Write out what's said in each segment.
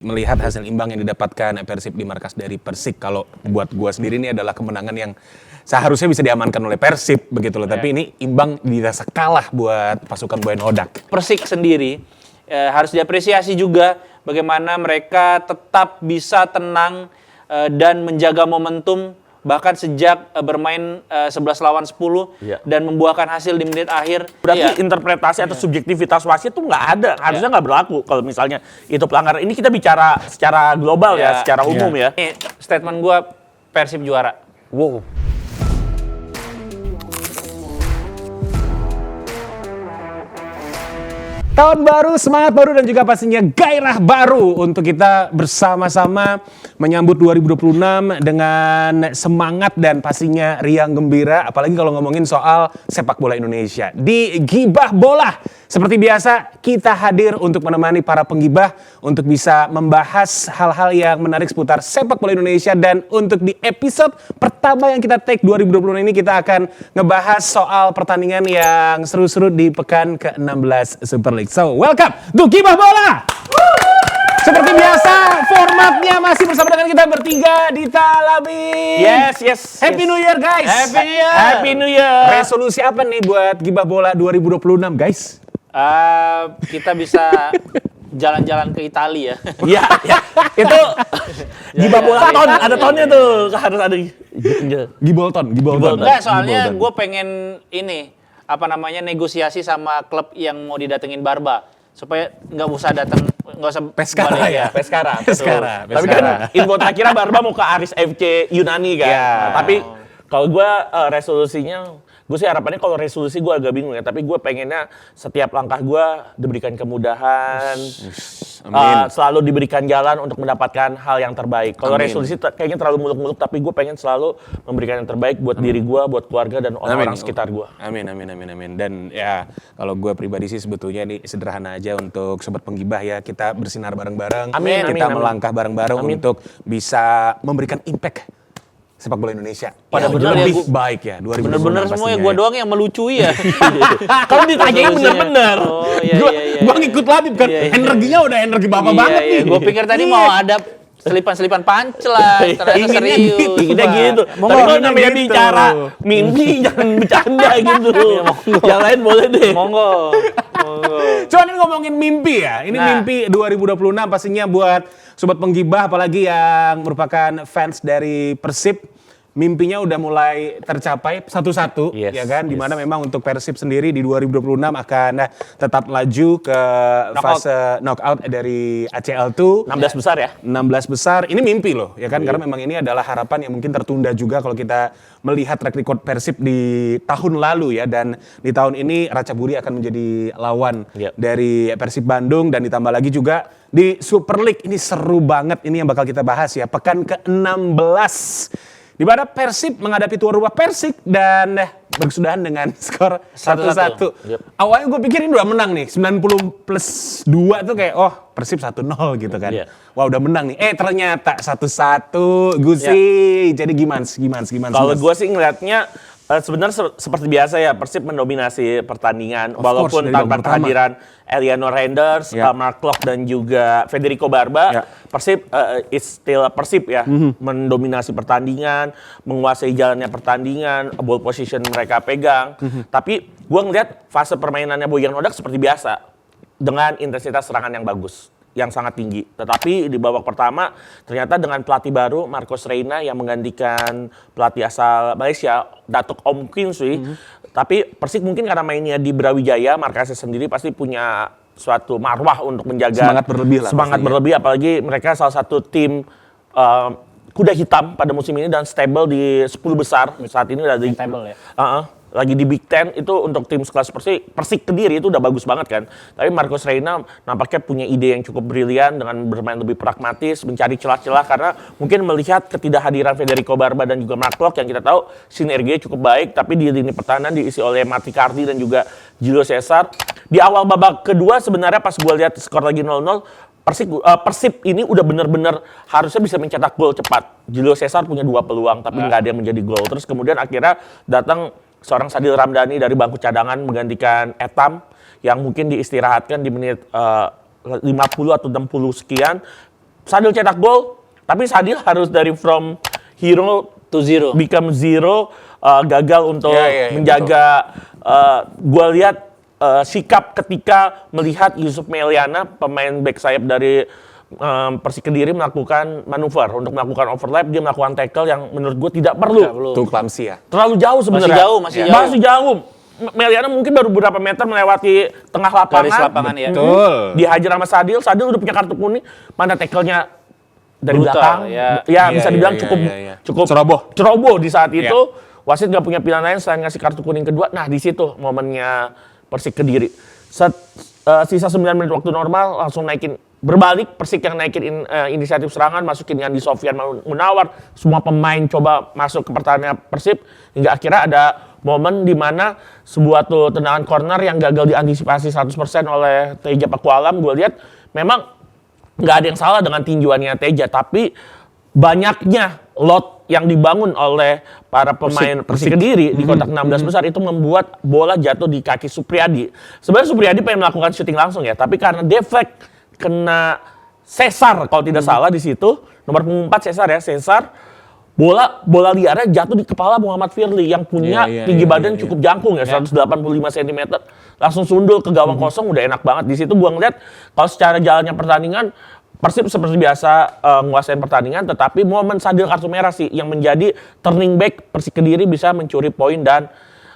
Melihat hasil imbang yang didapatkan Persib di markas dari Persik, kalau buat gua sendiri ini adalah kemenangan yang seharusnya bisa diamankan oleh Persib begitu loh. Tapi ini imbang dirasa kalah buat pasukan Boyan Hodak. Persik sendiri harus diapresiasi juga bagaimana mereka tetap bisa tenang dan menjaga momentum bahkan sejak bermain 11 lawan 10 dan membuahkan hasil di menit akhir. Berarti interpretasi atau subjektivitas wasit itu nggak ada, harusnya nggak berlaku kalau misalnya itu pelanggaran. Ini kita bicara secara global ya, secara umum ya. Ini statement gua, Persib juara. Wow. Tahun baru, semangat baru dan juga pastinya gairah baru untuk kita bersama-sama menyambut 2026 dengan semangat dan pastinya riang gembira. Apalagi kalau ngomongin soal sepak bola Indonesia. Di Gibah Bola, seperti biasa kita hadir untuk menemani para penggibah untuk bisa membahas hal-hal yang menarik seputar sepak bola Indonesia. Dan untuk di episode pertama yang kita take 2026 ini kita akan ngebahas soal pertandingan yang seru-seru di pekan ke-16 Super League. So, welcome to Gibah Bola! Seperti biasa, formatnya masih bersama dengan kita bertiga, Dita, Labi. Yes. Happy New Year, guys! Happy New Year! Resolusi apa nih buat Gibah Bola 2026, guys? Kita bisa jalan-jalan ke Italia ya. Iya. Itu Gibah Bola ada tonnya tuh, harus ada. Gibolton. Enggak, soalnya gue pengen negosiasi sama klub yang mau didatengin Barba supaya nggak usah Pescara balik ya. Pescara. Tapi kan info terakhirnya Barba mau ke Aris FC Yunani kan. Ya. Nah, tapi kalau gue resolusinya, gue sih harapannya kalau resolusi gue agak bingung ya. Tapi gue pengennya setiap langkah gue diberikan kemudahan. Selalu diberikan jalan untuk mendapatkan hal yang terbaik. Kalau resolusi kayaknya terlalu muluk-muluk, tapi gue pengen selalu memberikan yang terbaik buat diri gue, buat keluarga dan orang-orang sekitar gue. Amin. Dan ya kalau gue pribadi sih sebetulnya ini sederhana aja untuk sobat penggibah ya, kita bersinar bareng-bareng, kita melangkah bareng-bareng untuk bisa memberikan impact sepak bola Indonesia pada lebih baik ya 2026. Bener-bener semua ya, gue doang yang melucui ya. Kalau ditanyain bener-bener. Gua ngikut Labib kan, energinya udah energi bapak banget nih. Gue pikir tadi mau ada selipan-selipan punchline, ternyata serius. Inginnya gitu. Tapi kalau namanya bicara mimpi, jangan bercanda gitu. Yang lain boleh deh. Monggo. Cuman ini ngomongin mimpi ya. Ini mimpi 2026 pastinya buat sobat penggibah, apalagi yang merupakan fans dari Persib. Mimpinya udah mulai tercapai satu-satu, ya kan? Dimana memang untuk Persib sendiri di 2026 akan tetap laju ke fase knockout dari ACL II. 16 besar ya? 16 besar, ini mimpi loh, ya kan? Karena memang ini adalah harapan yang mungkin tertunda juga kalau kita melihat track record Persib di tahun lalu ya. Dan di tahun ini Ratchaburi akan menjadi lawan dari Persib Bandung. Dan ditambah lagi juga di Super League, ini seru banget, ini yang bakal kita bahas ya. Pekan ke-16. Di mana Persib menghadapi tuan rumah Persik dan berkesudahan dengan skor 1-1. Awalnya gue pikir ini udah menang nih, 90+2 tuh kayak Persib 1-0 gitu kan. Wah udah menang nih, ternyata 1-1 Gusi. Jadi gimana? Kalau gue sih ngeliatnya sebenarnya seperti biasa ya, Persib mendominasi pertandingan walaupun tanpa kehadiran Eliano Reinders, Mark Klok dan juga Federico Barba. Persib is still Persib ya, mendominasi pertandingan, menguasai jalannya pertandingan, ball position mereka pegang. Tapi gue ngeliat fase permainannya Boyan Hodak seperti biasa dengan intensitas serangan yang bagus, yang sangat tinggi. Tetapi di babak pertama ternyata dengan pelatih baru Marcos Reina yang menggantikan pelatih asal Malaysia Datuk Om Kim Sui. Tapi Persik mungkin karena mainnya di Brawijaya, markasnya sendiri pasti punya suatu marwah untuk menjaga semangat berlebih, apalagi mereka salah satu tim kuda hitam pada musim ini dan stable di 10 besar saat ini udah di stable ya. Lagi di Big Ten itu untuk tim sekelas Persik Kediri itu udah bagus banget kan. Tapi Marcos Reina nampaknya punya ide yang cukup brilian dengan bermain lebih pragmatis, mencari celah-celah karena mungkin melihat ketidakhadiran Federico Barba dan juga Mark Klok yang kita tahu sinerginya cukup baik, tapi di lini pertahanan diisi oleh Mati Cardi dan juga Julio Cesar. Di awal babak kedua sebenarnya pas gue lihat skor lagi 0-0, Persib ini udah bener-bener harusnya bisa mencetak gol cepat. Julio Cesar punya 2 peluang tapi nggak ada yang menjadi gol. Terus kemudian akhirnya datang seorang Sadil Ramdhani dari bangku cadangan menggantikan Etam yang mungkin diistirahatkan di menit 50 atau 60 sekian. Sadil cetak gol, tapi Sadil harus dari from hero to zero. become zero, gagal untuk Iya, menjaga. Gue lihat sikap ketika melihat Yusuf Meliana, pemain back sayap dari Persik Kediri, melakukan manuver untuk melakukan overlap. Dia melakukan tackle yang menurut gue tidak perlu. Tuh clumsy ya. Terlalu jauh sebenarnya. Masih jauh. Meliana mungkin baru beberapa meter melewati tengah lapangan. Garis lapangan ya. Betul. Dihajar sama Sadil. Sadil udah punya kartu kuning. Mana tackle-nya dari Brutal, belakang. ya. Bisa dibilang cukup ceroboh di saat itu. Wasit nggak punya pilihan lain selain ngasih kartu kuning kedua. Nah, di situ momennya Persik Kediri. Sisa 9 menit waktu normal langsung naikin, berbalik Persik yang naikin inisiatif serangan, masukin Andi Sofyan Munawar, semua pemain coba masuk ke pertahanan Persib hingga akhirnya ada momen di mana sebuah tendangan corner yang gagal diantisipasi 100% oleh Teja Pakualam. Gue lihat memang nggak ada yang salah dengan tinjuannya Teja, tapi banyaknya lot yang dibangun oleh para pemain Persik Kediri di kotak 16 besar itu membuat bola jatuh di kaki Supriyadi. Sebenarnya Supriyadi pengen melakukan syuting langsung ya, tapi karena deflect kena Cesar kalau tidak salah di situ, nomor 4 Cesar ya, Cesar, bola liarnya jatuh di kepala Muhammad Firly yang punya tinggi badan cukup jangkung ya, 185 cm. Langsung sundul ke gawang kosong, udah enak banget. Di situ gua ngeliat kalau secara jalannya pertandingan Persib seperti biasa menguasai pertandingan, tetapi momen Sadil kartu merah sih yang menjadi turning back Persik Kediri bisa mencuri poin. Dan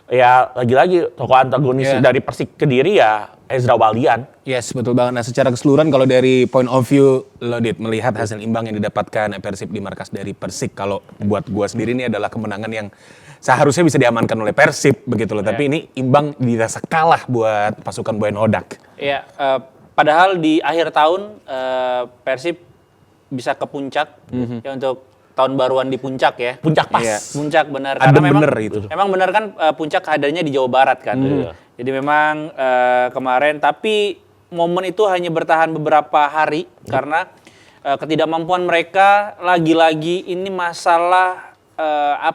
ya lagi-lagi tokoh antagonis dari Persik Kediri ya Ezra Walian. Yes, betul banget. Nah, secara keseluruhan kalau dari point of view lo melihat hasil imbang yang didapatkan Persib di markas dari Persik, kalau buat gua sendiri ini adalah kemenangan yang seharusnya bisa diamankan oleh Persib begitu loh. Tapi ini imbang dirasa kalah buat pasukan Boyan Hodak. Iya, padahal di akhir tahun Persib bisa ke puncak ya, untuk tahun baruan di puncak ya. Puncak pas. Iya. Puncak benar. Adem Karena bener itu. Memang benar kan puncak hadirnya di Jawa Barat kan. Jadi memang kemarin, tapi momen itu hanya bertahan beberapa hari karena ketidakmampuan mereka lagi-lagi ini masalah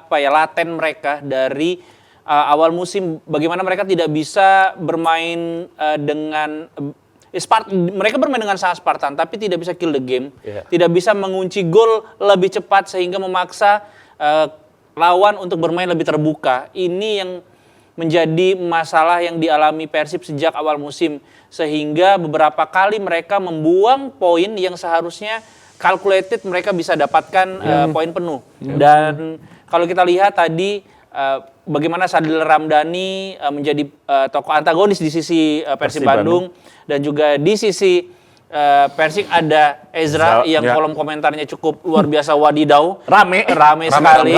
laten mereka dari awal musim. Bagaimana mereka tidak bisa bermain dengan mereka bermain dengan sangat Spartan, tapi tidak bisa kill the game, tidak bisa mengunci gol lebih cepat sehingga memaksa lawan untuk bermain lebih terbuka. Ini yang menjadi masalah yang dialami Persib sejak awal musim, sehingga beberapa kali mereka membuang poin yang seharusnya calculated mereka bisa dapatkan poin penuh. Dan kalau kita lihat tadi bagaimana Sadil Ramdhani menjadi tokoh antagonis di sisi Persib Bandung, dan juga di sisi Persik ada Ezra yang kolom komentarnya cukup luar biasa wadidaw, rame sekali,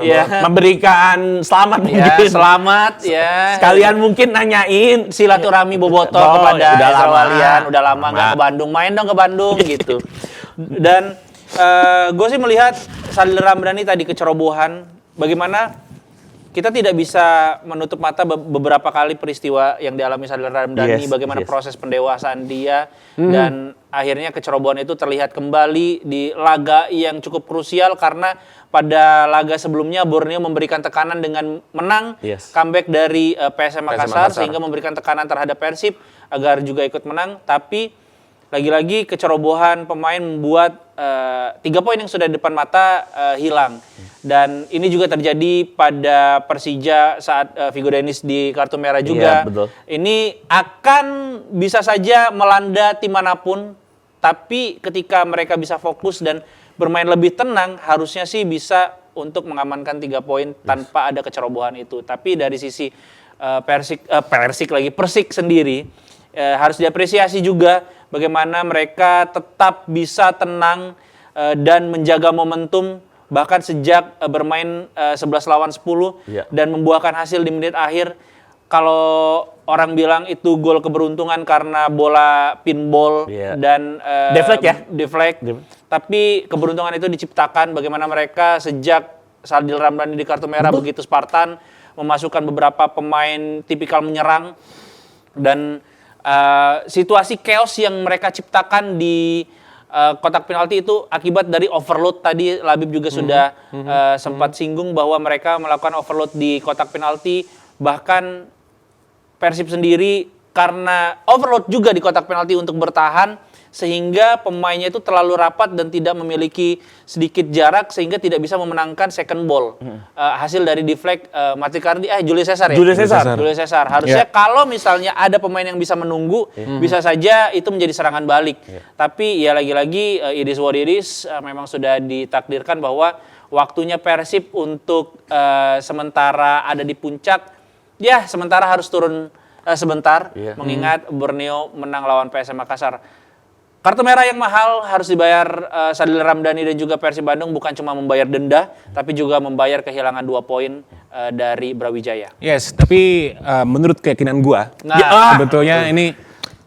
ya. Memberikan selamat mungkin. Selamat ya. Sekalian mungkin nanyain silaturahmi bobotoh kepada Ezra Walian, udah lama nggak ke Bandung, main dong ke Bandung gitu. Dan gue sih melihat Sadil Ramdhani tadi kecerobohan, bagaimana kita tidak bisa menutup mata beberapa kali peristiwa yang dialami Sadil Ramdhani, bagaimana proses pendewasaan dia, dan akhirnya kecerobohan itu terlihat kembali di laga yang cukup krusial, karena pada laga sebelumnya Borneo memberikan tekanan dengan menang, comeback dari PSM Makassar, sehingga memberikan tekanan terhadap Persib agar juga ikut menang, tapi lagi-lagi kecerobohan pemain membuat 3 poin yang sudah di depan mata hilang. Dan ini juga terjadi pada Persija saat Vigo Dennis di kartu merah juga. Ini akan bisa saja melanda tim manapun, tapi ketika mereka bisa fokus dan bermain lebih tenang, harusnya sih bisa untuk mengamankan 3 poin tanpa ada kecerobohan itu. Tapi dari sisi Persik sendiri harus diapresiasi juga bagaimana mereka tetap bisa tenang dan menjaga momentum bahkan sejak bermain 11 lawan 10 dan membuahkan hasil di menit akhir. Kalau orang bilang itu gol keberuntungan karena bola pinball dan deflect. Tapi keberuntungan itu diciptakan bagaimana mereka sejak Sadil Ramdhani di kartu merah begitu Spartan, memasukkan beberapa pemain tipikal menyerang, dan situasi chaos yang mereka ciptakan di kotak penalti itu akibat dari overload. Tadi Labib juga sudah sempat singgung bahwa mereka melakukan overload di kotak penalti. Bahkan Persib sendiri karena overload juga di kotak penalti untuk bertahan, sehingga pemainnya itu terlalu rapat dan tidak memiliki sedikit jarak sehingga tidak bisa memenangkan second ball. Hasil dari deflect Julius Caesar ya? Julius Caesar. Harusnya kalau misalnya ada pemain yang bisa menunggu, bisa saja itu menjadi serangan balik. Tapi ya lagi-lagi it is what it is, memang sudah ditakdirkan bahwa waktunya Persib untuk sementara ada di puncak, ya sementara harus turun sebentar, mengingat Borneo menang lawan PSM Makassar. Kartu merah yang mahal harus dibayar Sadil Ramdhani dan juga Persib Bandung, bukan cuma membayar denda, tapi juga membayar kehilangan 2 poin dari Brawijaya. Yes, tapi menurut keyakinan gua, sebetulnya ini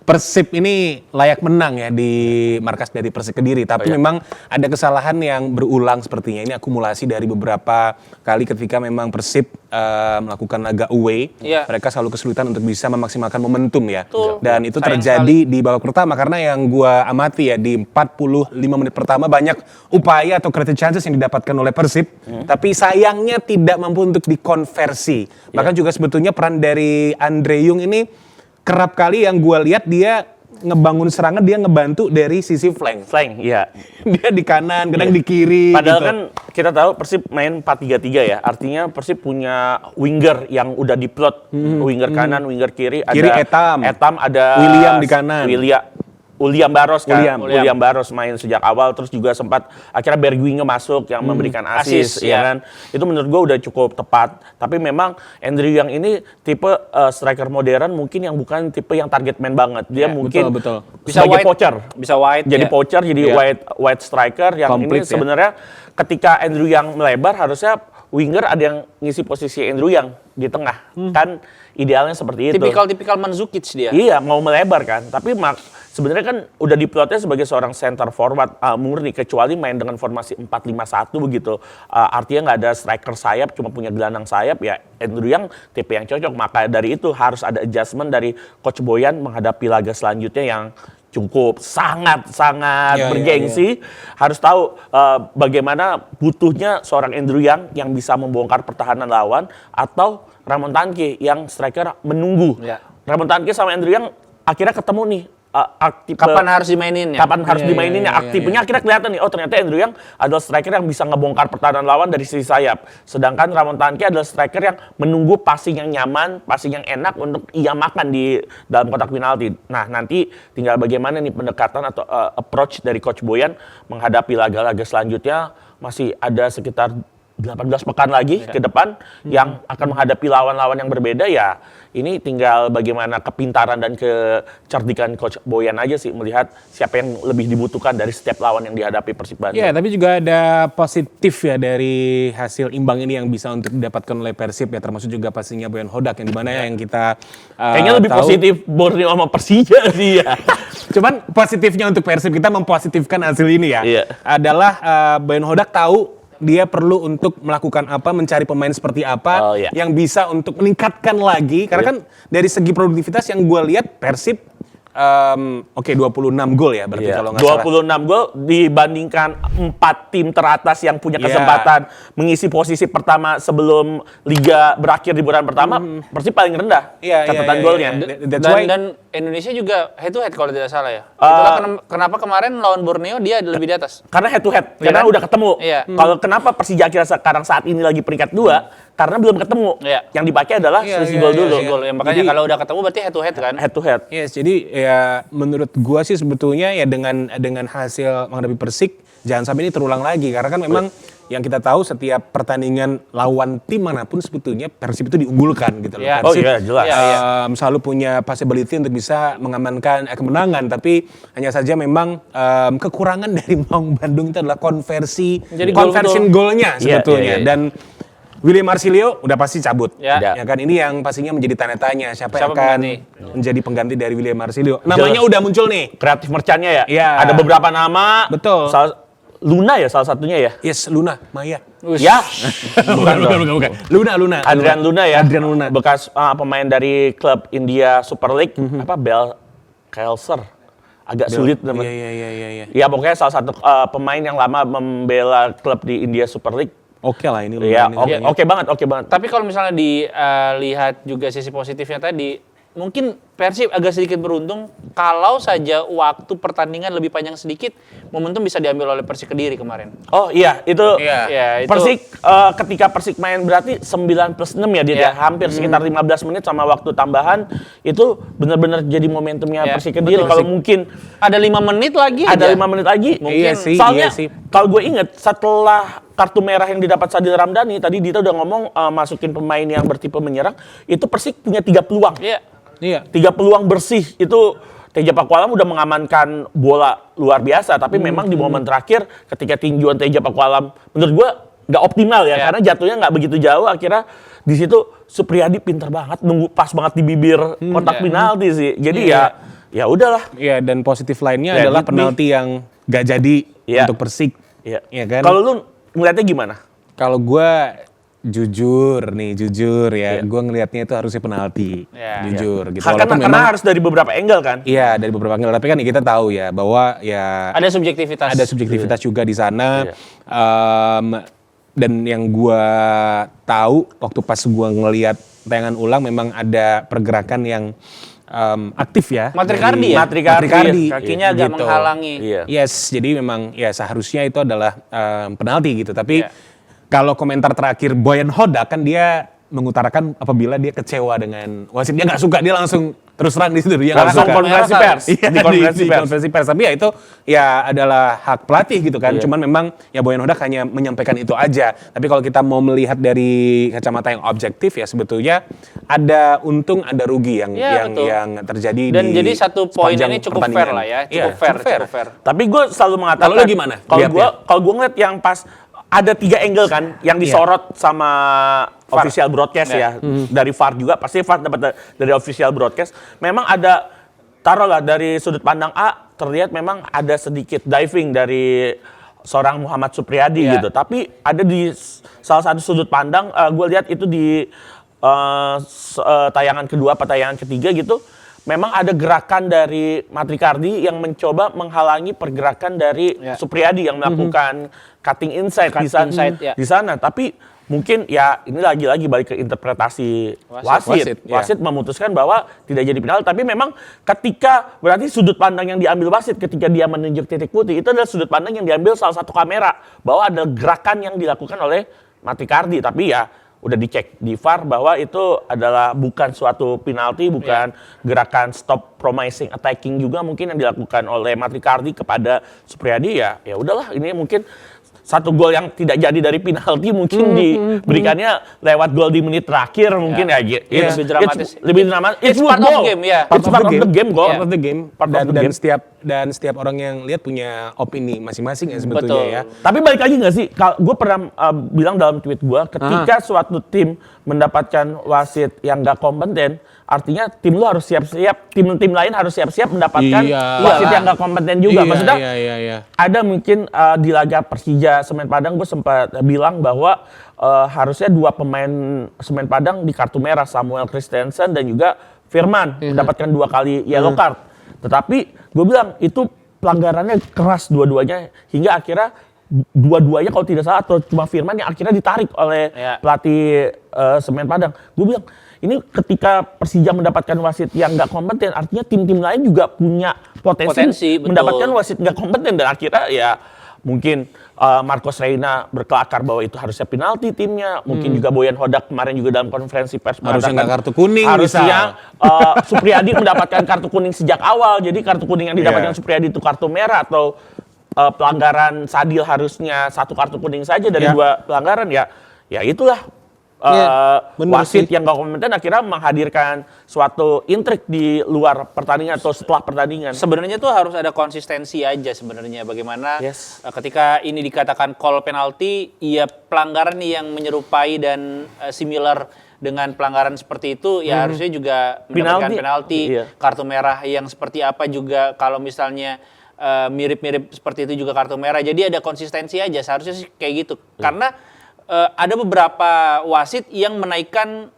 Persib ini layak menang ya di markas dari Persik Kediri. Tapi memang ada kesalahan yang berulang sepertinya. Ini akumulasi dari beberapa kali ketika memang Persib melakukan laga away. Mereka selalu kesulitan untuk bisa memaksimalkan momentum ya. Dan itu terjadi di babak pertama. Karena yang gua amati ya, di 45 menit pertama banyak upaya atau creative chances yang didapatkan oleh Persib. Tapi sayangnya tidak mampu untuk dikonversi. Bahkan juga sebetulnya peran dari Andre Yung ini kerap kali yang gue lihat dia ngebangun serangan, dia ngebantu dari sisi flank. Iya. Dia di kanan, kadang di kiri. Padahal gitu. kan kita tahu Persib main 4-3-3 ya. Artinya Persib punya winger yang udah diplot. Winger kanan, winger kiri. Kiri ada Etam, ada William di kanan. William Barros kan. William Barros main sejak awal, terus juga sempat akhirnya Bergwijn masuk yang memberikan assist ya kan. Itu menurut gue udah cukup tepat. Tapi memang Andrew Yang ini tipe striker modern mungkin yang bukan tipe yang target man banget. Dia mungkin betul. Bisa sebagai wide, poacher. Bisa wide. Jadi poacher, jadi wide striker yang Complete, ini sebenarnya ketika Andrew Yang melebar harusnya winger ada yang ngisi posisi Andrew Yang di tengah. Kan idealnya seperti itu. Tipikal Mandzukic dia. Iya, mau melebar kan. Tapi sebenarnya kan udah diplotnya sebagai seorang center forward murni, kecuali main dengan formasi 4-5-1 begitu. Artinya nggak ada striker sayap, cuma punya gelandang sayap, ya Andrew Yang tipe yang cocok. Maka dari itu harus ada adjustment dari Coach Boyan menghadapi laga selanjutnya yang cukup sangat bergengsi. Harus tahu bagaimana butuhnya seorang Andrew Yang yang bisa membongkar pertahanan lawan, atau Ramon Tanque yang striker menunggu. Ramon Tanque sama Andrew Yang akhirnya ketemu nih. Kapan harus dimainin ya? Kapan harus dimainin ya? Aktifnya akhirnya kelihatan nih. Oh, ternyata Andrew Yang adalah striker yang bisa ngebongkar pertahanan lawan dari sisi sayap. Sedangkan Ramon Tanque adalah striker yang menunggu passing yang nyaman, passing yang enak untuk ia makan di dalam kotak penalti. Nah, nanti tinggal bagaimana nih pendekatan atau approach dari Coach Boyan menghadapi laga-laga selanjutnya. Masih ada sekitar 18 pekan lagi ke depan yang akan menghadapi lawan-lawan yang berbeda ya. Ini tinggal bagaimana kepintaran dan kecerdikan Coach Boyan aja sih, melihat siapa yang lebih dibutuhkan dari setiap lawan yang dihadapi Persib Bandung. Ya, tapi juga ada positif ya dari hasil imbang ini yang bisa untuk didapatkan oleh Persib ya, termasuk juga pastinya Boyan Hodak yang dimana yang kita kayaknya lebih tahu. Positif Borneo sama Persija sih ya. Cuman positifnya untuk Persib, kita mempositifkan hasil ini ya, adalah Boyan Hodak tahu dia perlu untuk melakukan apa, mencari pemain seperti apa yang bisa untuk meningkatkan lagi. Karena kan dari segi produktivitas yang gue lihat Persib 26 gol ya berarti kalau nggak salah. 26 gol dibandingkan 4 tim teratas yang punya kesempatan mengisi posisi pertama sebelum liga berakhir di bulan pertama. Persib paling rendah catatan golnya. Dan Indonesia juga head to head kalau tidak salah ya. Itulah kenapa kemarin lawan Borneo dia lebih di atas. Karena head to head, karena udah ketemu. Kalau kenapa Persija akhirnya sekarang saat ini lagi peringkat 2? Karena belum ketemu. Yang dipakai adalah selisih gol dulu. Makanya kalau udah ketemu berarti head to head kan? Head to head. Yes, jadi ya menurut gua sih sebetulnya ya dengan hasil menghadapi Persik jangan sampai ini terulang lagi, karena kan memang yang kita tahu setiap pertandingan lawan tim manapun sebetulnya Persib itu diunggulkan gitu loh. Persib jelas. Selalu punya possibility untuk bisa mengamankan kemenangan, tapi hanya saja memang kekurangan dari Maung Bandung itu adalah conversion golnya sebetulnya. Dan William Marsilio udah pasti cabut. Ya kan, ini yang pastinya menjadi tanda tanya siapa yang akan menjadi pengganti dari William Marsilio. Namanya udah muncul nih. Kreatif merchantnya ya. Ada beberapa nama. Betul. Luna ya salah satunya ya. Yes, Luna Maya. Ya. bukan. Luna. Adrian Luna ya. Adrian Luna. Bekas pemain dari klub India Super League. Bel Kelser. Agak sulit namanya. Iya. Ya pokoknya salah satu pemain yang lama membela klub di India Super League. Oke lah ini. Oke banget. Tapi kalau misalnya dilihat juga sisi positifnya tadi, mungkin Persib agak sedikit beruntung kalau saja waktu pertandingan lebih panjang sedikit, momentum bisa diambil oleh Persik Kediri kemarin. Oh iya, itu Iya, itu Persik ketika Persik main berarti 9+6 ya dia Iya. hampir sekitar 15 menit sama waktu tambahan itu benar-benar jadi momentumnya Iya, Persik Kediri. betul. Kalau mungkin ada 5 menit lagi ada aja. 5 menit lagi, Iya sih, soalnya iya sih. kalau gue inget setelah kartu merah yang didapat Sadil Ramdhani, tadi Dita udah ngomong masukin pemain yang bertipe menyerang, itu Persik punya 3 peluang. Iya. 3 peluang bersih itu Teja Pakualam udah mengamankan bola luar biasa, tapi memang di momen terakhir ketika tinjuan Teja Pakualam menurut gua nggak optimal ya, karena jatuhnya nggak begitu jauh. Akhirnya di situ Supriyadi pintar banget nunggu pas banget di bibir kotak penalti sih. Jadi ya udahlah. Iya, dan positif lainnya Let adalah it be. penalti yang gak jadi untuk Persik. Iya. Iya kan? Kalau lu ngeliatnya gimana? Kalau gue jujur ya, gue ngelihatnya itu harusnya penalti, jujur gitu. Karena harus dari beberapa angle kan? Iya, dari beberapa angle, tapi kan kita tahu ya bahwa ya Ada subjektivitas. ada subjektivitas juga di sana. Dan yang gue tahu waktu pas gue ngelihat tayangan ulang memang ada pergerakan yang aktif ya. Matrikardi ya? Matrikardi. Kakinya agak gitu. menghalangi. Iya. Yes, jadi memang ya seharusnya itu adalah penalti gitu. Tapi kalau komentar terakhir Boyan Hodak kan dia mengutarakan apabila dia kecewa dengan wasit, dia nggak suka, dia langsung terus terang di situ. Dia nggak Langsung suka. konferensi pers. Iya, Di konferensi pers. konferensi pers. Tapi ya itu ya adalah hak pelatih gitu kan. Cuman memang ya Boyan Hodak hanya menyampaikan itu aja. Tapi kalau kita mau melihat dari kacamata yang objektif ya sebetulnya ada untung ada rugi yang betul. yang terjadi Dan di jadi satu poin sepanjang ini cukup fair pertandingan. lah ya, Iya, cukup fair. Tapi gue selalu mengatakan. Kalau lu gimana Kalau gue ngeliat yang pas ada 3 angle kan yang disorot sama official broadcast ya. Dari VAR juga, pasti VAR dapat dari official broadcast. Memang ada, taruhlah dari sudut pandang A, terlihat memang ada sedikit diving dari seorang Muhammad Supriyadi gitu. Tapi ada di salah satu sudut pandang, gue lihat itu di tayangan kedua atau tayangan ketiga gitu, memang ada gerakan dari Matrikardi yang mencoba menghalangi pergerakan dari Supriyadi yang melakukan cutting inside di sana. Tapi mungkin ya ini lagi-lagi balik ke interpretasi wasit. Wasit memutuskan bahwa tidak jadi penalti. Tapi memang ketika berarti sudut pandang yang diambil wasit ketika dia menunjuk titik putih itu adalah sudut pandang yang diambil salah satu kamera bahwa ada gerakan yang dilakukan oleh Matrikardi. Tapi ya udah dicek di VAR bahwa itu adalah bukan suatu penalti, bukan gerakan stop promising attacking juga mungkin yang dilakukan oleh Matrikardi kepada Supriyadi. Ya udahlah, ini mungkin satu gol yang tidak jadi dari penalti mungkin diberikannya lewat gol di menit terakhir mungkin Lebih dramatis. Lebih dramatis. It's part of game, ya. It's part of the game, goal. Part of the game. Dan setiap orang yang lihat punya opini masing-masing ya sebetulnya. Betul. Ya. Tapi balik lagi nggak sih, gue pernah bilang dalam tweet gue, ketika suatu tim mendapatkan wasit yang nggak kompeten, artinya tim lu harus siap-siap, tim lain harus siap-siap mendapatkan wasit yang nggak kompeten juga. Maksudnya ada mungkin di laga Persija Semen Padang gue sempat bilang bahwa harusnya 2 pemain Semen Padang di kartu merah, Samuel Christensen dan juga Firman mendapatkan 2 kali yellow card. Tetapi gue bilang itu pelanggarannya keras dua-duanya hingga akhirnya dua-duanya kalau tidak salah atau cuma Firman yang akhirnya ditarik oleh pelatih Semen Padang. Gue bilang ini ketika Persija mendapatkan wasit yang nggak kompeten, artinya tim-tim lain juga punya potensi mendapatkan wasit nggak kompeten dan akhirnya ya mungkin Marcos Reina berkelakar bahwa itu harusnya penalti timnya. Mungkin juga Boyan Hodak kemarin juga dalam konferensi pers harusnya nggak kartu kuning. Harusnya Supriyadi mendapatkan kartu kuning sejak awal. Jadi kartu kuning yang didapatkan Supriyadi itu kartu merah atau pelanggaran Sadil harusnya 1 kartu kuning saja dari 2 pelanggaran ya itulah. Wasit yang gak kompeten akhirnya menghadirkan suatu intrik di luar pertandingan atau setelah pertandingan. Sebenarnya tuh harus ada konsistensi aja sebenarnya bagaimana ketika ini dikatakan call penalti, ya pelanggaran yang menyerupai dan similar dengan pelanggaran seperti itu ya harusnya juga mendapatkan penalti, kartu merah yang seperti apa juga kalau misalnya mirip-mirip seperti itu juga kartu merah. Jadi ada konsistensi aja seharusnya sih kayak gitu. Karena ada beberapa wasit yang menaikkan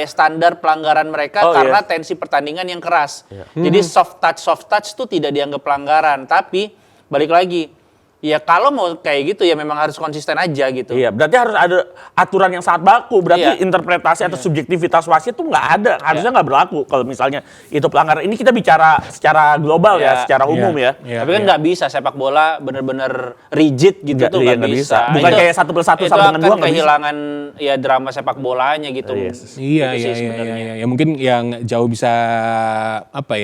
standar pelanggaran mereka karena tensi pertandingan yang keras. Jadi soft touch itu tidak dianggap pelanggaran, tapi balik lagi Ya kalau mau kayak gitu ya memang harus konsisten aja gitu. Iya, berarti harus ada aturan yang sangat baku. Berarti Iya. interpretasi atau subjektivitas wasit tuh nggak ada, harusnya nggak berlaku kalau misalnya itu pelanggaran. Ini kita bicara secara global ya, secara umum ya. Tapi kan nggak bisa sepak bola bener-bener rigid gitu tuh nggak bisa. Bukan Itu- kayak 1+1 itu sama dengan 2 akan nggak bisa. kehilangan ya drama sepak bolanya gitu. Iya, Itu sih iya, sebenarnya. iya. Ya mungkin yang jauh bisa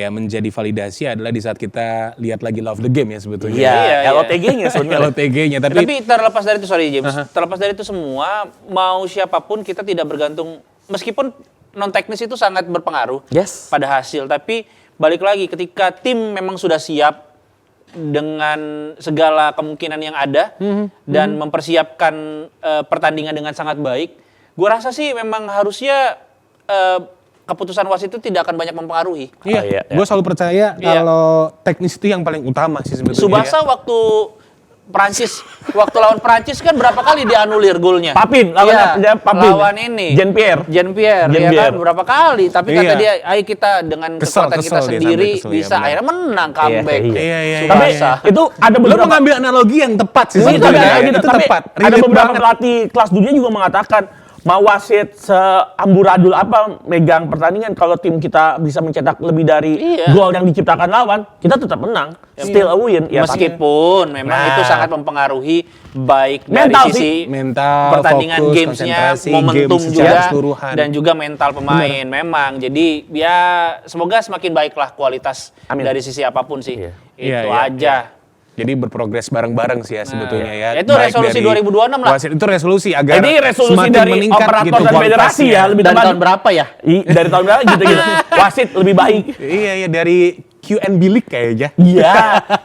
menjadi validasi adalah di saat kita lihat lagi Love the Game ya sebetulnya. Iya, Iya. LOTG-nya sebenarnya. LOTG-nya Tapi terlepas dari itu, sorry James, terlepas dari itu semua, mau siapapun kita tidak bergantung, meskipun non teknis itu sangat berpengaruh Yes. pada hasil. Tapi balik lagi, ketika tim memang sudah siap dengan segala kemungkinan yang ada dan mempersiapkan pertandingan dengan sangat baik, gua rasa sih memang harusnya keputusan wasit itu tidak akan banyak mempengaruhi. Iya, Oh, iya, iya. gue selalu percaya kalau teknis itu yang paling utama sih sebetulnya. Subasa waktu lawan Prancis kan berapa kali dianulir golnya? Papin, lawan Iya, Papin. lawan ini. Jean-Pierre. Ya kan Jean-Pierre. berapa kali, tapi Iya. kata dia, ayo kita dengan Kesel kekuatan kita dia sendiri sampai kesel, bisa ya benar. akhirnya menang comeback. Iya. Tapi Subasa. itu ada Lo beberapa mengambil analogi yang tepat sih Itu sebetulnya. ada Ya. gitu, Itu tapi tepat. ada Relate beberapa banget. pelatih kelas dunia juga mengatakan mau wasit seamburadul apa megang pertandingan kalau tim kita bisa mencetak lebih dari Iya. gol yang diciptakan lawan, kita tetap menang. Still a win. Ya, Meskipun memang Nah. itu sangat mempengaruhi baik Mental dari sih. sisi Mental, pertandingan fokus, gamesnya, konsentrasi, momentum game secara juga keseluruhan. dan juga mental pemain memang. Jadi ya semoga semakin baiklah kualitas Amin. dari sisi apapun sih. Iya. Itu Iya, aja. Jadi berprogres bareng-bareng sih ya sebetulnya ya. Itu Baik resolusi dari 2026 lah. wasit, itu resolusi agar Ini resolusi semakin dari meningkat operator gitu dan federasi kualitasnya. ya, lebih Dari tepat. tahun berapa ya? Dari tahun berapa gitu. Wasit lebih baik. Iya, dari QNB League kayaknya. Iya.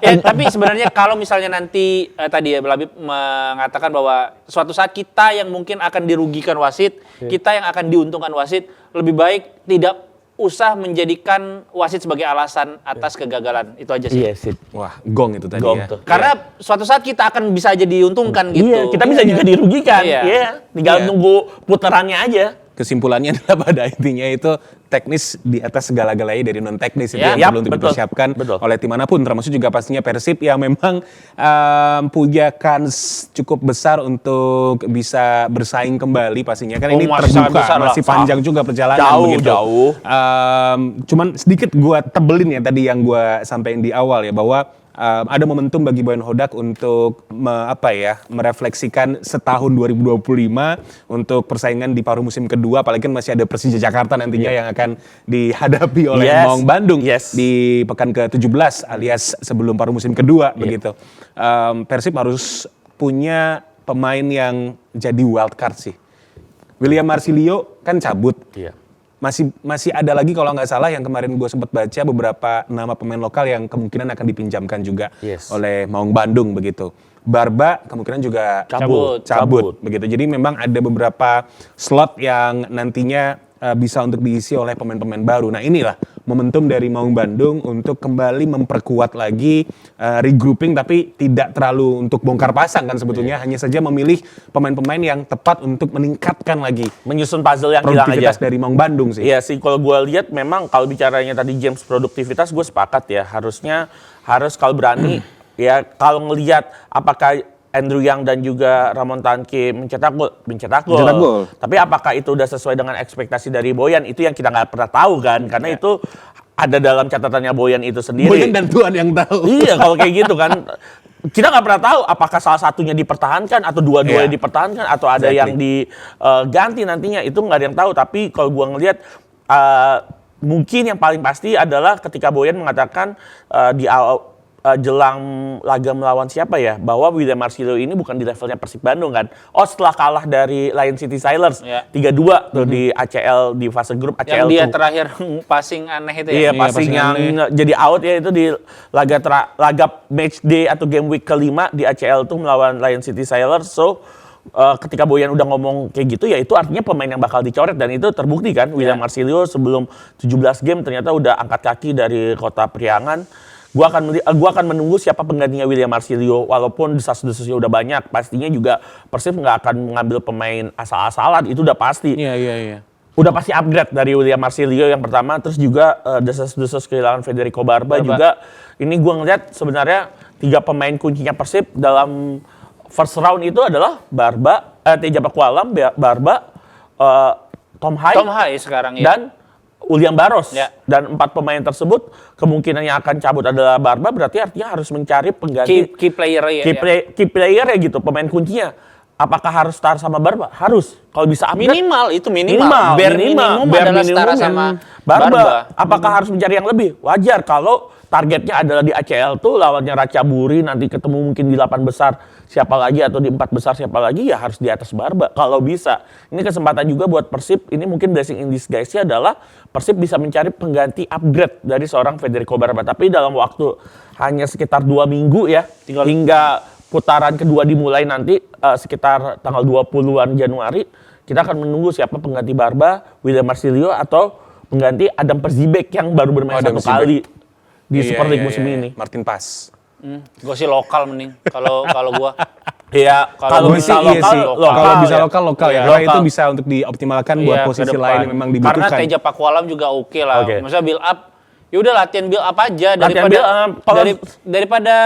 Ya, tapi sebenarnya kalau misalnya nanti tadi ya Labib mengatakan bahwa suatu saat kita yang mungkin akan dirugikan wasit, kita yang akan diuntungkan wasit, lebih baik tidak usah menjadikan wasit sebagai alasan atas kegagalan. Itu aja sih. Iya sih. Wah, gong itu tadi Gong ya. tuh. Karena suatu saat kita akan bisa aja diuntungkan gitu. Iya, kita bisa juga dirugikan. Iya. Iya, tinggal Iya. nunggu putarannya aja. Kesimpulannya adalah pada intinya itu teknis di atas segala-galanya dari non teknis itu Ya, yang perlu betul. untuk dipersiapkan Betul. oleh tim manapun, termasuk juga pastinya Persib yang memang punya kans cukup besar untuk bisa bersaing kembali pastinya kan Oh, ini masih sangat terbuka besar lah. masih panjang juga perjalanan Jauh, begitu. jauh. Cuman sedikit gua tebelin ya tadi yang gua sampaikan di awal ya bahwa ada momentum bagi Boyan Hodak untuk merefleksikan setahun 2025 untuk persaingan di paruh musim kedua, apalagi kan masih ada Persija Jakarta nantinya yang akan dihadapi oleh Yes. Maung Bandung Yes. di pekan ke-17 alias sebelum paruh musim kedua begitu. Persib harus punya pemain yang jadi wild card sih. William Marsilio kan cabut. Iya. Masih ada lagi kalau nggak salah yang kemarin gue sempat baca beberapa nama pemain lokal yang kemungkinan akan dipinjamkan juga Yes. oleh Maung Bandung begitu. Barba kemungkinan juga Cabut. begitu. Jadi memang ada beberapa slot yang nantinya bisa untuk diisi oleh pemain-pemain baru. Nah inilah momentum dari Maung Bandung untuk kembali memperkuat lagi regrouping, tapi tidak terlalu untuk bongkar pasang kan sebetulnya, hanya saja memilih pemain-pemain yang tepat untuk meningkatkan lagi Menyusun puzzle yang hilang aja. produktivitas dari Maung Bandung sih. Iya sih, kalau gue lihat memang kalau bicaranya tadi James produktivitas, gue sepakat ya. Harus kalau berani ya, kalau ngelihat apakah Andrew Yang dan juga Ramon Tanki mencetak gol. Tapi apakah itu udah sesuai dengan ekspektasi dari Boyan? Itu yang kita nggak pernah tahu kan, karena itu ada dalam catatannya Boyan itu sendiri. Boyan dan Tuhan yang tahu. Iya, kalau kayak gitu kan. Kita nggak pernah tahu apakah salah satunya dipertahankan atau dua-duanya Iya. dipertahankan atau ada yang diganti nantinya, itu nggak ada yang tahu. Tapi kalau gua ngelihat mungkin yang paling pasti adalah ketika Boyan mengatakan jelang laga melawan siapa ya, bahwa William Marsilio ini bukan di levelnya Persib Bandung kan. Setelah kalah dari Lion City Sailors Ya. 3-2 tuh di ACL, di fase grup ACL Yang dia tuh. terakhir passing aneh itu ya. Iya, Iya, passing passing yang jadi out ya, itu di laga match day atau game week kelima di ACL tuh melawan Lion City Sailors. So ketika Boyan udah ngomong kayak gitu ya, itu artinya pemain yang bakal dicoret, dan itu terbukti kan. William Marsilio sebelum 17 game ternyata udah angkat kaki dari Kota Priangan. Gua akan menunggu siapa penggantinya William Marsilio, walaupun desas-desusnya udah banyak. Pastinya juga Persib nggak akan mengambil pemain asal-asalan, itu udah pasti. Iya. Udah pasti upgrade dari William Marsilio yang pertama, terus juga desas-desus kehilangan Federico Barba juga. Ini gue ngeliat sebenarnya 3 pemain kuncinya Persib dalam first round itu adalah Teja Pakualam, Barba, Tom Hai sekarang ya. dan William Barros. Ya. Dan 4 pemain tersebut kemungkinan yang akan cabut adalah Barba, berarti artinya harus mencari pengganti Key player ya. key player ya gitu, pemain kuncinya. Apakah harus start sama Barba? Harus. Kalau bisa upgrade, Minimal itu minimal. Bare minimum adalah setara sama Barba. Apakah harus mencari yang lebih? Wajar kalau targetnya adalah di ACL tuh lawannya Ratchaburi, nanti ketemu mungkin di 8 besar siapa lagi atau di 4 besar siapa lagi, ya harus di atas Barba kalau bisa. Ini kesempatan juga buat Persib, ini mungkin blessing in disguise-nya adalah Persib bisa mencari pengganti upgrade dari seorang Federico Barba. Tapi dalam waktu hanya sekitar 2 minggu ya, hingga putaran kedua dimulai nanti sekitar tanggal 20-an Januari, kita akan menunggu siapa pengganti Barba, William Marsilio atau pengganti Adam Perzibek yang baru bermain satu kali di Super League musim ini. Martin Pas. Gue sih lokal mending kalau gua. Iya, kalau Gue bisa sih iya sih. Kalau bisa ya. lokal ya. Karena itu bisa untuk dioptimalkan buat Iya, ke posisi depan. lain yang memang dibutuhkan. Karena Teja Pakualam juga oke lah. Oke. Maksudnya build up, ya udah latihan build up aja Latihan daripada build up, kalau- daripada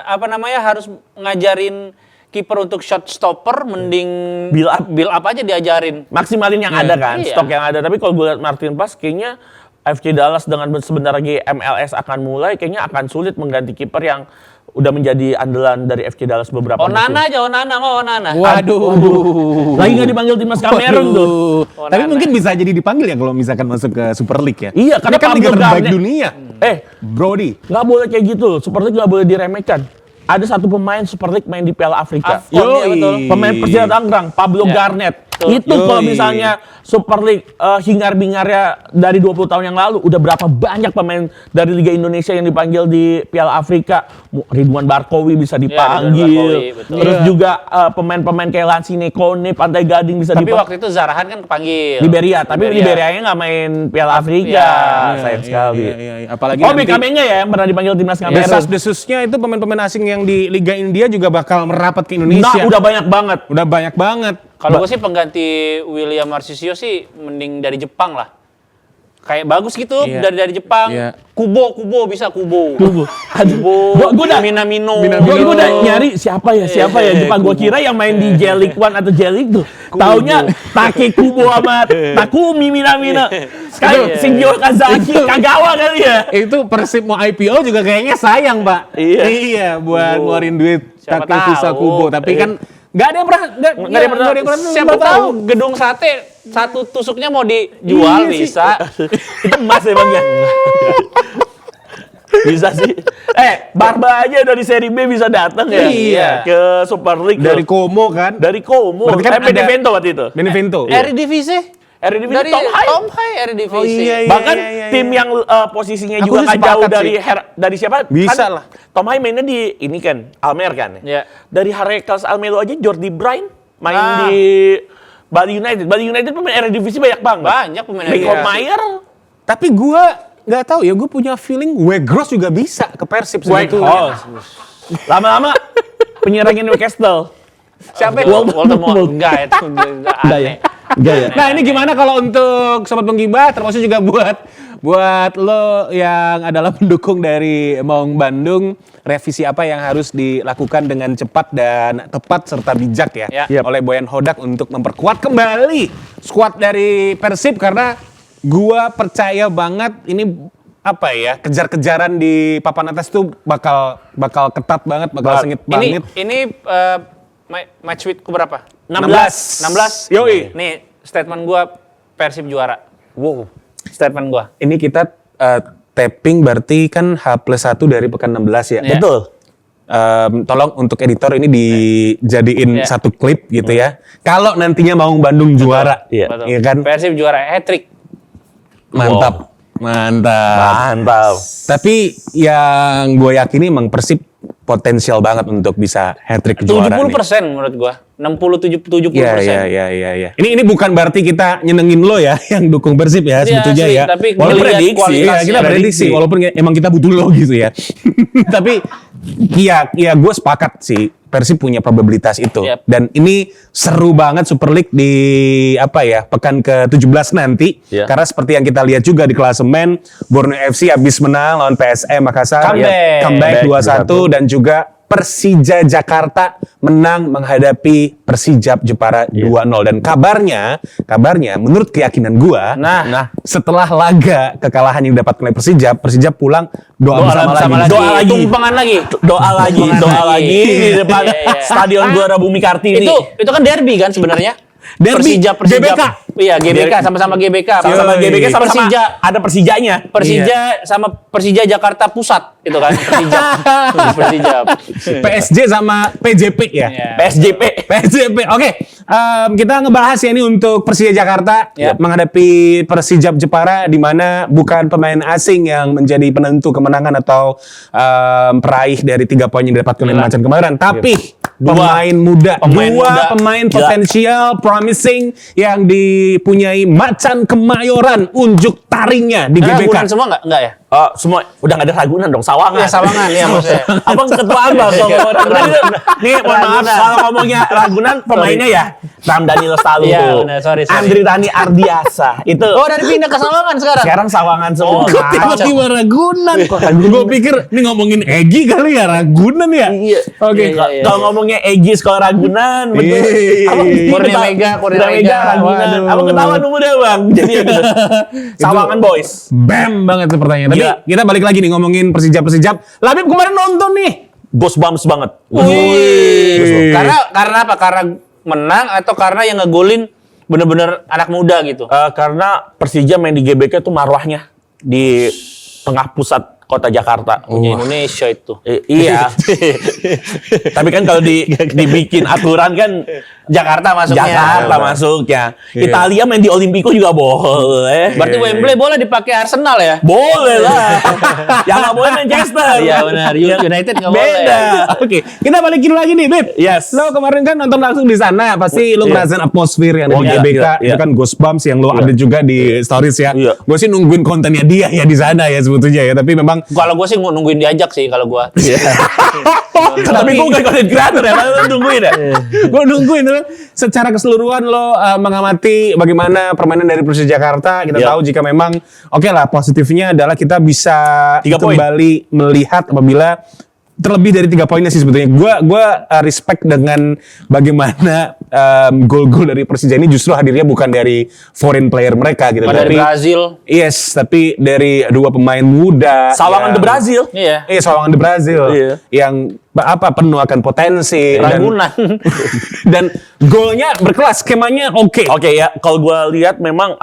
apa namanya harus ngajarin kiper untuk shot stopper, mending build up aja diajarin. Maksimalin yang ada kan, Iya. stok yang ada. Tapi kalau gue lihat Martin Pas, kayaknya FC Dallas dengan sebentar lagi MLS akan mulai, kayaknya akan sulit mengganti kiper yang udah menjadi andalan dari FC Dallas beberapa Onana aja, Onana. Waduh. Lagi nggak dipanggil timnas Kamerun tuh. Waduh. Tapi mungkin bisa jadi dipanggil ya kalau misalkan masuk ke Super League ya. Iya, karena karena kan liga Pablo terbaik Garnet- dunia. Brody. Nggak boleh kayak gitu. Super League nggak boleh diremehkan. Ada satu pemain Super League main di Piala Afrika. Afcon, iya, betul. Pemain Persija Tangerang, Pablo Ya, Garnet. betul. Itu kalau Yoi. misalnya Super League hingar-bingarnya dari 20 tahun yang lalu, udah berapa banyak pemain dari Liga Indonesia yang dipanggil di Piala Afrika. Ridwan Barkowi bisa Ridwan dipanggil. Barkowi, betul. Terus Iya. juga pemain-pemain kayak Lansine Kone, Pantai Gading bisa Tapi dipanggil. waktu itu Zarahan kan kepanggil. Liberia, tapi Liberianya nggak main Piala Afrika. Sayang sekali. Iya. Apalagi Oh, nanti BKB-nya ya yang pernah dipanggil timnas Kamerun. desas-desusnya itu pemain-pemain asing yang di Liga India juga bakal merapat ke Nah, Indonesia. udah banyak banget. Udah banyak banget. Kalau gue sih pengganti William Marcisio sih mending dari Jepang lah. Kayak bagus gitu Iya. dari Jepang. Iya. Kubo bisa Kubo. Aduh, gua udah Minamino. Gua udah nyari siapa ya Jepang. Gua kira yang main di J-League 1 atau J-League tuh. Taunya Take Kubo sama Takumi Minamino. Sekarang Shingyo Kazaki Kagawa kali ya. Itu Persib mau IPO juga kayaknya sayang, Pak. Iya. Buat ngeluarin duit Siapa Takefusa tahu. Kubo, tapi kan nggak ada yang pernah nggak ada yang pernah. Siapa tahu gedung sate satu tusuknya mau dijual Iya sih. bisa. Itu emas emang ya. Bisa sih. Barba aja dari seri B bisa datang ya. Iya. Ke Super League. dari Como kan. dari Como. Berarti kan ada- Benevento waktu itu. Benevento. Eredivisie. Eredivisie Dari Tom Hai. Tom Hai Eredivisie. Oh, iya. Bahkan tim yang posisinya Aku juga sih nggak jauh sepakat dari sih. dari siapa? Bisa Kan lah. Tom Hai mainnya di ini kan Almer kan. Iya. Dari Heracles Almelo aja Jordi Bryan main Ah. di Bali United. Bali United pemain Eredivisie banyak banget. Banyak pemain Nico Eredivisie. Mayer, Tapi gua nggak tau ya, gue punya feeling Weghorst juga bisa ke Persib sebetulnya. lama-lama penyerangnya Newcastle. Siapa? Walter Walter Moore. Moore. Enggak itu aneh. Enggak ya? Nah, ini gimana kalau untuk sobat penggibah, termasuk juga buat lo yang adalah pendukung dari Maung Bandung, revisi apa yang harus dilakukan dengan cepat dan tepat serta bijak ya, Ya. oleh Boyan Hodak untuk memperkuat kembali skuad dari Persib, karena gua percaya banget ini apa ya, kejar-kejaran di papan atas tuh bakal ketat banget, bakal sengit banget. Ini match week berapa? 16. 16. Yoi. Nih, statement gua Persib juara. Wow. Statement gua. Ini kita tapping berarti kan H+1 dari pekan 16 ya. Iya. Betul. Tolong untuk editor ini dijadiin Iya. satu klip gitu ya. Kalau nantinya Maung Bandung juara, Iya. Betul. iya kan? Persib juara hat-trick. Mantap. Mantap. Tapi yang gue yakini emang Persib potensial banget untuk bisa hat-trick juara 70% menurut gua. 60-70%. Iya. Ini bukan berarti kita nyenengin lo ya yang dukung Persib ya sebetulnya sih, ya. tapi Walaupun ngelihat prediksi, kualitasnya. ya, kita prediksi walaupun emang kita butuh lo gitu ya. Tapi iya gue sepakat sih. Persib punya probabilitas itu. Yep. Dan ini seru banget Super League di pekan ke-17 nanti. Yeah. Karena seperti yang kita lihat juga di klasemen, Borneo FC habis menang lawan PSM Makassar. Comeback. 2-1 dan juga Persija Jakarta menang menghadapi Persijap Jepara 2-0 dan kabarnya menurut keyakinan gua setelah laga kekalahan yang didapatkan oleh Persijap pulang doa bersama lagi. Doa lagi. Tumpangan lagi. Doa lagi di depan Stadion Gelora Bumi Kartini. Itu kan derby kan sebenarnya. Derby, Persija. GBK. Iya, GBK sama-sama GBK. Sama GBK sama-sama Persija. ada Persijanya. Persija sama Persija Jakarta Pusat itu kan Persija. PSG sama PJP ya. Iya. PSJP. Oke, kita ngebahas ya ini untuk Persija Jakarta menghadapi Persijap Jepara di mana bukan pemain asing yang menjadi penentu kemenangan atau peraih dari 3 poin yang didapatkan oleh Macan Kemayoran, tapi pemain muda, pemain potensial, promising yang dipunyai Macan Kemayoran, unjuk taringnya di GBK. Ragunan semua nggak ya? Semua udah nggak ada Ragunan dong, Sawangan. Ya, Sawangan ya maksudnya. Abang ketua abang. Nih, mohon maaf kalau ngomongnya Ragunan pemainnya ya Ramdhani Lestaluhu. Iya, benar, sorry. Andri Tani Ardiasa. Itu. Oh, dari pindah ke Sawangan sekarang. Sekarang Sawangan semua. Tiba-tiba Ragunan. Gue pikir ini ngomongin Egy kali ya, Ragunan ya. Iya. Oke. Iya. Kalau ngomongnya Egy sekolah Ragunan, betul. Kurnia Mega, Ragunan. Abang ketawa nunggu deh bang. Jadi ya gitu. Sawangan boys. Bam banget tuh pertanyaan. Tapi kita balik lagi nih ngomongin Persijap. Labib kemarin nonton nih. Goosebumps banget. Karena apa? Karena menang atau karena yang ngegolin bener-bener anak muda gitu? Karena Persija main di GBK tuh marwahnya di tengah pusat kota Jakarta. Punya Indonesia itu. Iya. Tapi kan kalau dibikin aturan kan Jakarta masuknya. Italia main di Olimpico juga boleh. Berarti Wembley boleh dipakai Arsenal ya? Boleh lah. Yang nggak boleh Manchester. Iya benar. United nggak boleh. Beda. Oke, kita balikin lagi nih, Beb. Yes. Lo kemarin kan nonton langsung di sana, pasti lo ngerasain atmosfer yang ada di GBK. Itu kan Goosebumps yang lo ada juga di stories ya. Gue sih nungguin kontennya dia ya di sana ya sebetulnya ya. Tapi memang kalau gue sih nungguin diajak sih kalau gue. Tapi gue bukan konten kreator ya, lo nungguin ya. Gue nungguin lo. Secara keseluruhan lo mengamati bagaimana permainan dari Persija Jakarta. Kita tahu jika memang oke lah, positifnya adalah kita bisa kembali melihat apabila terlebih dari 3 poinnya sih sebetulnya. Gua respect dengan bagaimana gol-gol dari Persija ini justru hadirnya bukan dari foreign player mereka gitu. Dari Brazil. Yes, tapi dari 2 pemain muda. Sawangan de Brazil. Iya. Sawangan de Brazil. Iya. Yang penuh akan potensi. Ragunan. Dan golnya berkelas, skemanya oke. Oke ya, kalau gue lihat memang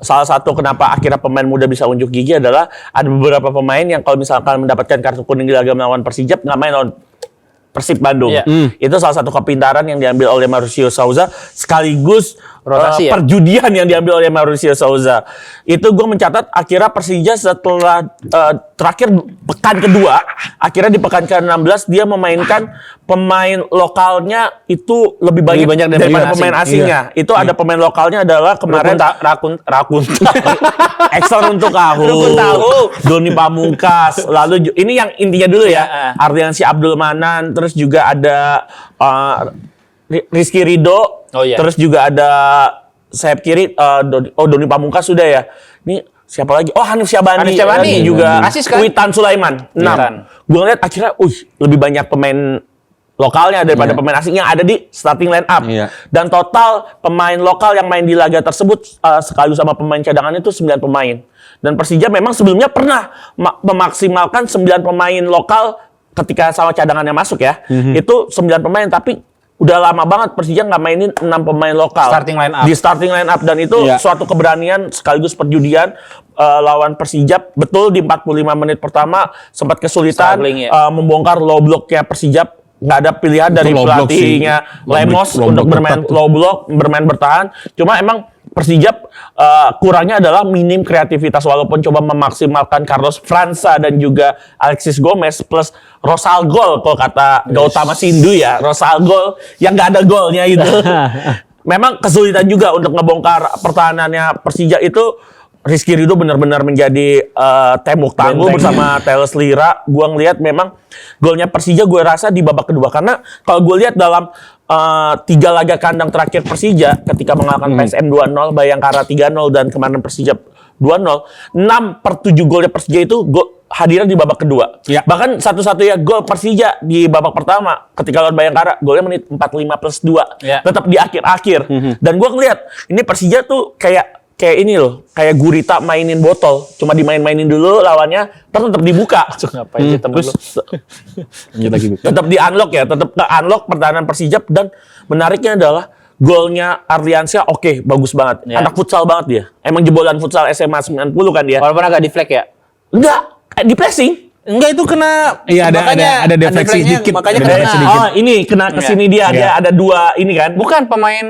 salah satu kenapa akhirnya pemain muda bisa unjuk gigi adalah ada beberapa pemain yang kalau misalkan mendapatkan kartu kuning di laga melawan Persijap nggak main lawan Persib Bandung. Itu salah satu kepintaran yang diambil oleh Mauricio Souza sekaligus rotasi perjudian yang diambil oleh Mauricio Souza. Itu gue mencatat akhirnya Persija setelah terakhir pekan kedua, akhirnya di pekan ke-16 dia memainkan pemain lokalnya itu lebih banyak daripada pemain asingnya. Itu ada pemain lokalnya adalah kemarin Rakun Excel untuk Rukun Tahu, Doni Pamungkas, lalu ini yang intinya dulu ya, Ardiansyah Abdul Manan, terus juga ada Rizky Ridho, terus juga ada sayap kiri Doni Pamungkas sudah ya. Ini siapa lagi? Oh, Hanif Syabani juga Witan Sulaiman. 6. Gue ngeliat akhirnya lebih banyak pemain lokalnya daripada pemain asing yang ada di starting line up. Dan total pemain lokal yang main di laga tersebut sekaligus sama pemain cadangan itu 9 pemain. Dan Persija memang sebelumnya pernah memaksimalkan 9 pemain lokal ketika sama cadangannya masuk ya. Itu 9 pemain, tapi udah lama banget Persija nggak mainin 6 pemain lokal di starting line up dan itu suatu keberanian sekaligus perjudian lawan Persijap. Betul di 45 menit pertama sempat kesulitan membongkar low blocknya Persijap. Nggak ada pilihan dari pelatihnya Lemos untuk bermain low block, bermain bertahan. Cuma emang Persijap kurangnya adalah minim kreativitas walaupun coba memaksimalkan Carlos França dan juga Alexis Gomez plus Rosal gol kalau kata Gautama Sindu ya, Rosal gol yang nggak ada golnya itu. Memang kesulitan juga untuk ngebongkar pertahanannya Persija itu Rizky Ridho benar-benar menjadi tembok tangguh bersama Thales Lira. Gua ngelihat memang golnya Persija gue rasa di babak kedua, karena kalau gue lihat dalam 3 laga kandang terakhir Persija ketika mengalahkan PSM 2-0, Bayangkara 3-0 dan kemarin Persija 2-0, 6/7 golnya Persija itu hadirnya di babak kedua. Ya. Bahkan satu-satunya gol Persija di babak pertama ketika lawan Bayangkara, golnya menit 45+2. Ya. Tetap di akhir-akhir. Dan gue ngeliat ini Persija tuh kayak ini loh, kayak gurita mainin botol, cuma dimain-mainin dulu lawannya, tetap dibuka. Ngapain sih temen lu? Tetap di unlock ya, tetap ke unlock pertahanan Persija. Dan menariknya adalah golnya Ardiansyah bagus banget. Ya. Anak futsal banget dia. Emang jebolan futsal SMA 90 kan dia. Walaupun agak deflect ya? Enggak, di pressing. Enggak, itu kena. Iya, ada defleksi deflectnya, sedikit. makanya Ada kena. defleksi sedikit. Oh, ini kena ke sini dia ada 2 ini kan. Bukan pemain,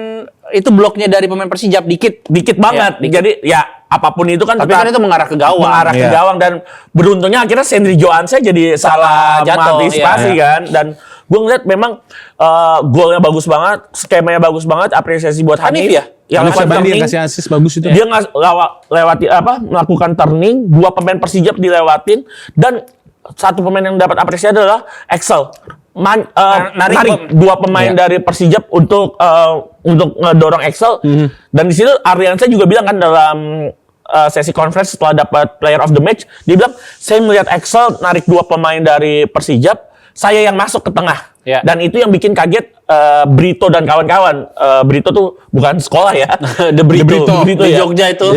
itu bloknya dari pemain Persija Dikit banget. Ya, dikit. Jadi ya apapun itu kan Tapi tetap kan itu mengarah ke gawang. mengarah ke Iya. gawang, dan beruntungnya akhirnya Sendri Johansa jadi salah jatuh, mengantisipasi iya. kan. Dan gue ngeliat memang golnya bagus banget, skemanya bagus banget, apresiasi buat Hanif Hanif ya? yang Hanif lakukan Sabandi yang turning. kasih assist bagus itu. Dia lewati melakukan turning, 2 pemain Persija dilewatin, dan 1 pemain yang dapat apresiasi adalah Excel. Narik 2 pemain Iya. dari Persija untuk ngedorong Excel. Dan di situ Ardiansyah juga bilang kan dalam sesi conference setelah dapat player of the match, dia bilang, saya melihat Excel narik 2 pemain dari Persija, saya yang masuk ke tengah. Ya. Dan itu yang bikin kaget Brito dan kawan-kawan. Brito tuh bukan sekolah ya. The Brito di ya. Jogja itu.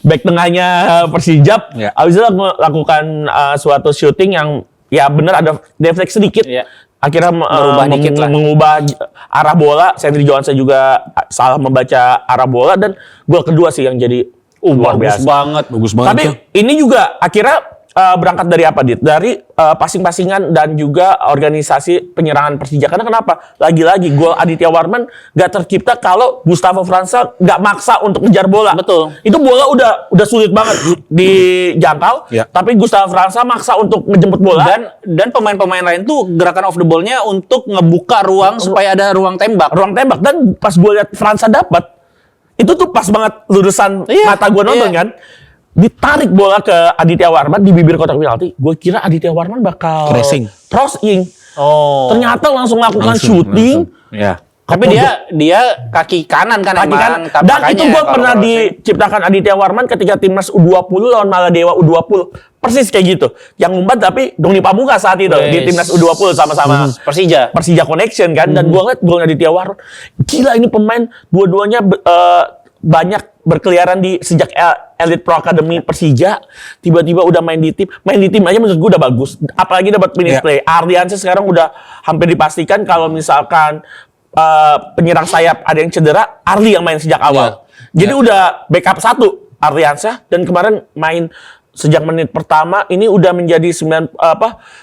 Back tengahnya Persija. Ya. Habis itu melakukan suatu shooting yang ya benar ada deflect sedikit. Ya. Akhirnya Merubah dikit lah. mengubah arah bola. Sendri Johansa juga salah membaca arah bola, dan gol kedua sih yang jadi luar Bagus biasa. banget. Bagus banget. Tapi tuh. ini juga akhirnya berangkat dari apa, Dit? Dari passing-passingan dan juga organisasi penyerangan Persija. Karena kenapa? Lagi-lagi gol Aditya Warman gak tercipta kalau Gustavo Fransa gak maksa untuk ngejar bola. Betul. Itu bola udah sulit banget dijangkau, Ya. tapi Gustavo Fransa maksa untuk ngejemput bola. Dan pemain-pemain lain tuh gerakan off the ball-nya untuk ngebuka ruang supaya ada ruang tembak. ruang tembak, dan pas gue lihat Fransa dapat, itu tuh pas banget lurusan Iya, mata gue nonton iya. kan. Ditarik bola ke Aditya Warman di bibir kotak penalti. Gue kira Aditya Warman bakal Crossing. Oh. Ternyata langsung melakukan shooting. Ya. Tapi dia kaki kanan kan Kaki emang. kan. Dan itu gue kalau pernah crossing. diciptakan Aditya Warman ketika timnas U20 lawan Maladewa U20. Persis kayak gitu. Yang umpan tapi Doni Pamungkas saat itu di Wes. timnas U20 sama-sama Persija Connection kan. Dan gue ngeliat golnya Aditya Warman. Gila, ini pemain dua-duanya banyak berkeliaran sejak Elite Pro Academy Persija, tiba-tiba udah main di tim aja menurut gue udah bagus, apalagi dapat minute Yeah. play. Ardiansyah sekarang udah hampir dipastikan kalau misalkan penyerang sayap ada yang cedera, Ardi yang main sejak awal. Jadi udah backup 1 Ardiansyah, dan kemarin main sejak menit pertama ini udah menjadi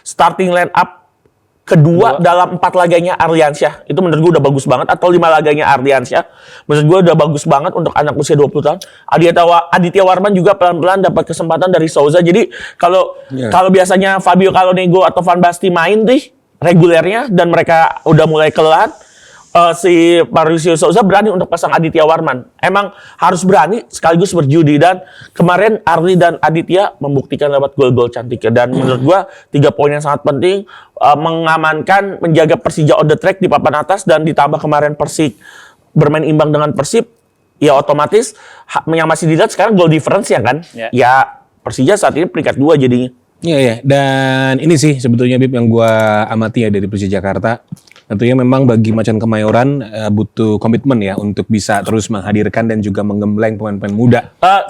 starting line up kedua dalam 4 laganya Ardiansyah. Itu menurut gue udah bagus banget, atau 5 laganya Ardiansyah. Menurut gue udah bagus banget untuk anak usia 20 tahun. Aditya Warman juga pelan-pelan dapat kesempatan dari Souza. Jadi kalau biasanya Fabio Calonego atau Van Basten main nih regulernya dan mereka udah mulai kelelahan, si Mauricio Souza berani untuk pasang Aditya Warman. Emang harus berani sekaligus berjudi, dan kemarin Ardi dan Aditya membuktikan lewat gol-gol cantik. Dan menurut gua 3 poin yang sangat penting, mengamankan, menjaga Persija on the track di papan atas, dan ditambah kemarin Persik bermain imbang dengan Persib, ya otomatis yang masih dilihat sekarang goal difference ya kan. Ya Persija saat ini peringkat 2 jadinya. Iya, iya. Dan ini sih sebetulnya Bib yang gua amati ya dari Persija Jakarta. Tentunya memang bagi Macan Kemayoran butuh komitmen ya untuk bisa terus menghadirkan dan juga menggembleng pemain-pemain muda.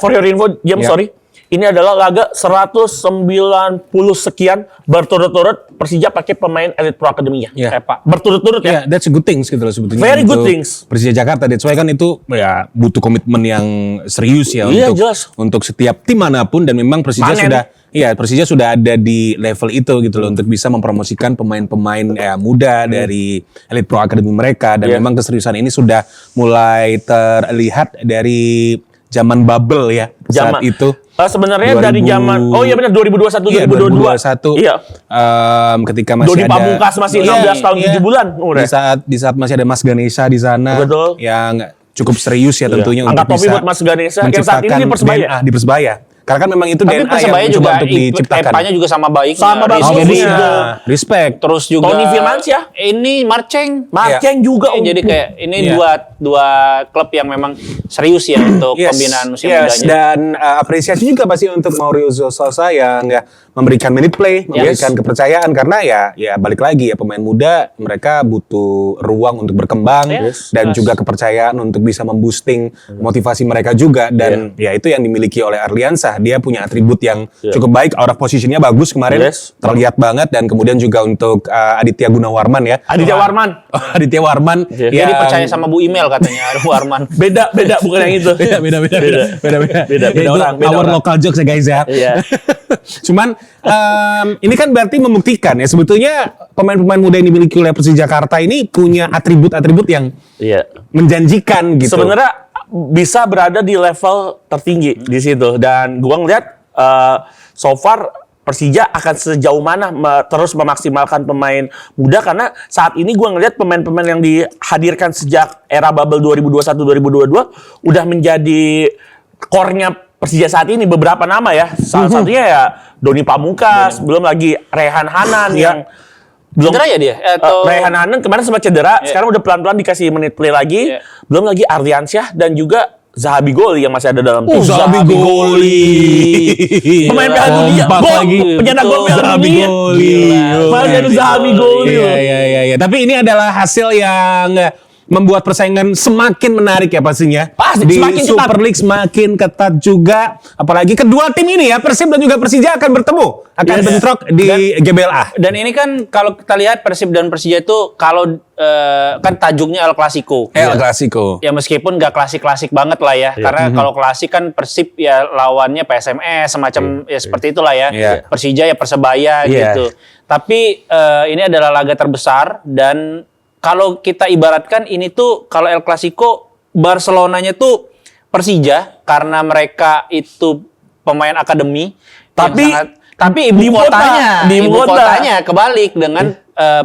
For your info, Jam, Ya. sorry. Ini adalah laga 190 sekian berturut-turut Persija pakai pemain Elite Pro Academy-nya. Ya. Berturut-turut ya. Ya, that's a good things gitu loh sebetulnya. Very good untuk things. Persija Jakarta, that's why kan itu ya butuh komitmen yang serius ya Iya, untuk jelas. untuk setiap tim manapun, dan memang Persija Panen. Persija sudah ada di level itu gitu loh untuk bisa mempromosikan pemain-pemain muda dari Elite Pro Academy mereka, dan memang keseriusan ini sudah mulai terlihat dari zaman bubble ya saat itu. Sebenarnya dari 2000 zaman iya benar 2021 Iya, 2022. Iya. Ketika masih Doni ada Pamungkas masih 16 tahun 7 bulan udah. di saat masih ada Mas Ganesha di sana. Betul. Yang cukup serius ya tentunya Angkat untuk topi bisa buat Mas Ganesha yang saat ini menciptakan di Persebaya. DNA di Persebaya. Karena kan memang itu Tapi DNA Persebaya yang juga mencoba untuk diciptakan. EPA-nya juga sama baik. Sama bagus. Respect. Terus juga Tony Firmansyah. Ini Marceng. Marceng juga. Jadi kayak ini Iya. dua klub yang memang serius ya untuk pembinaan usia mudanya. Dan apresiasi juga pasti untuk Maurizio Sousa yang memberikan minute play, memberikan kepercayaan karena ya balik lagi ya pemain muda mereka butuh ruang untuk berkembang dan juga kepercayaan untuk bisa memboosting motivasi mereka juga dan ya itu yang dimiliki oleh Arliansyah. Dia punya atribut yang cukup baik, out of positionnya bagus kemarin, terlihat banget dan kemudian juga untuk Aditya Gunawarman ya. Aditya Warman. Aditya Warman. Dia dipercaya sama Bu Email katanya, Warman. Beda bukan yang itu. Beda orang. Our local jokes ya guys ya. Iya. Cuman ini kan berarti membuktikan ya sebetulnya pemain-pemain muda yang dimiliki oleh Persija Jakarta ini punya atribut-atribut yang menjanjikan gitu. Sebenarnya bisa berada di level tertinggi di situ dan gua ngeliat so far Persija akan sejauh mana terus memaksimalkan pemain muda karena saat ini gua ngeliat pemain-pemain yang dihadirkan sejak era bubble 2021-2022 udah menjadi core-nya Persija saat ini beberapa nama ya. Salah satunya ya Doni Pamungkas, belum lagi Rehan Hanan yang belum Cedera ya dia? Rehan Hanan kemarin sempat cedera, sekarang udah pelan-pelan dikasih menit play lagi. Belum lagi Arliansyah dan juga Zahabi Goli yang masih ada dalam tim. Zahabi Goli. Pemain Piala Dunia. Pencetak gol Piala Dunia. Masih ada Zahabi Goli. Iya. Tapi ini adalah hasil yang membuat persaingan semakin menarik ya pastinya. Pasti, di semakin Super ketat. League semakin ketat juga. Apalagi kedua tim ini ya, Persib dan juga Persija akan bertemu. Akan bentrok di GBLA. Dan ini kan kalau kita lihat Persib dan Persija itu kalau kan tajuknya El Clasico. El Clasico. Ya meskipun gak klasik-klasik banget lah ya. Karena kalau klasik kan Persib ya lawannya PSMS semacam ya seperti itulah ya. Persija ya Persebaya gitu. Tapi ini adalah laga terbesar dan kalau kita ibaratkan ini tuh kalau El Clasico Barcelonanya tuh Persija karena mereka itu pemain akademi. Tapi ibu kotanya kebalik dengan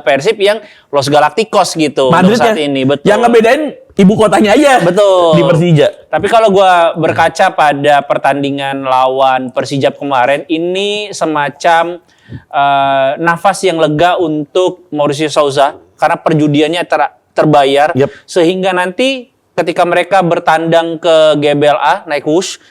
Persib yang Los Galacticos gitu untuk saat ini. Betul. Yang ngebedain ibu kotanya aja. Betul. Di Persija. Tapi kalau gua berkaca pada pertandingan lawan Persijap kemarin, ini semacam nafas yang lega untuk Maurizio Sousa karena perjudiannya terbayar sehingga nanti ketika mereka bertandang ke GBLA naik wush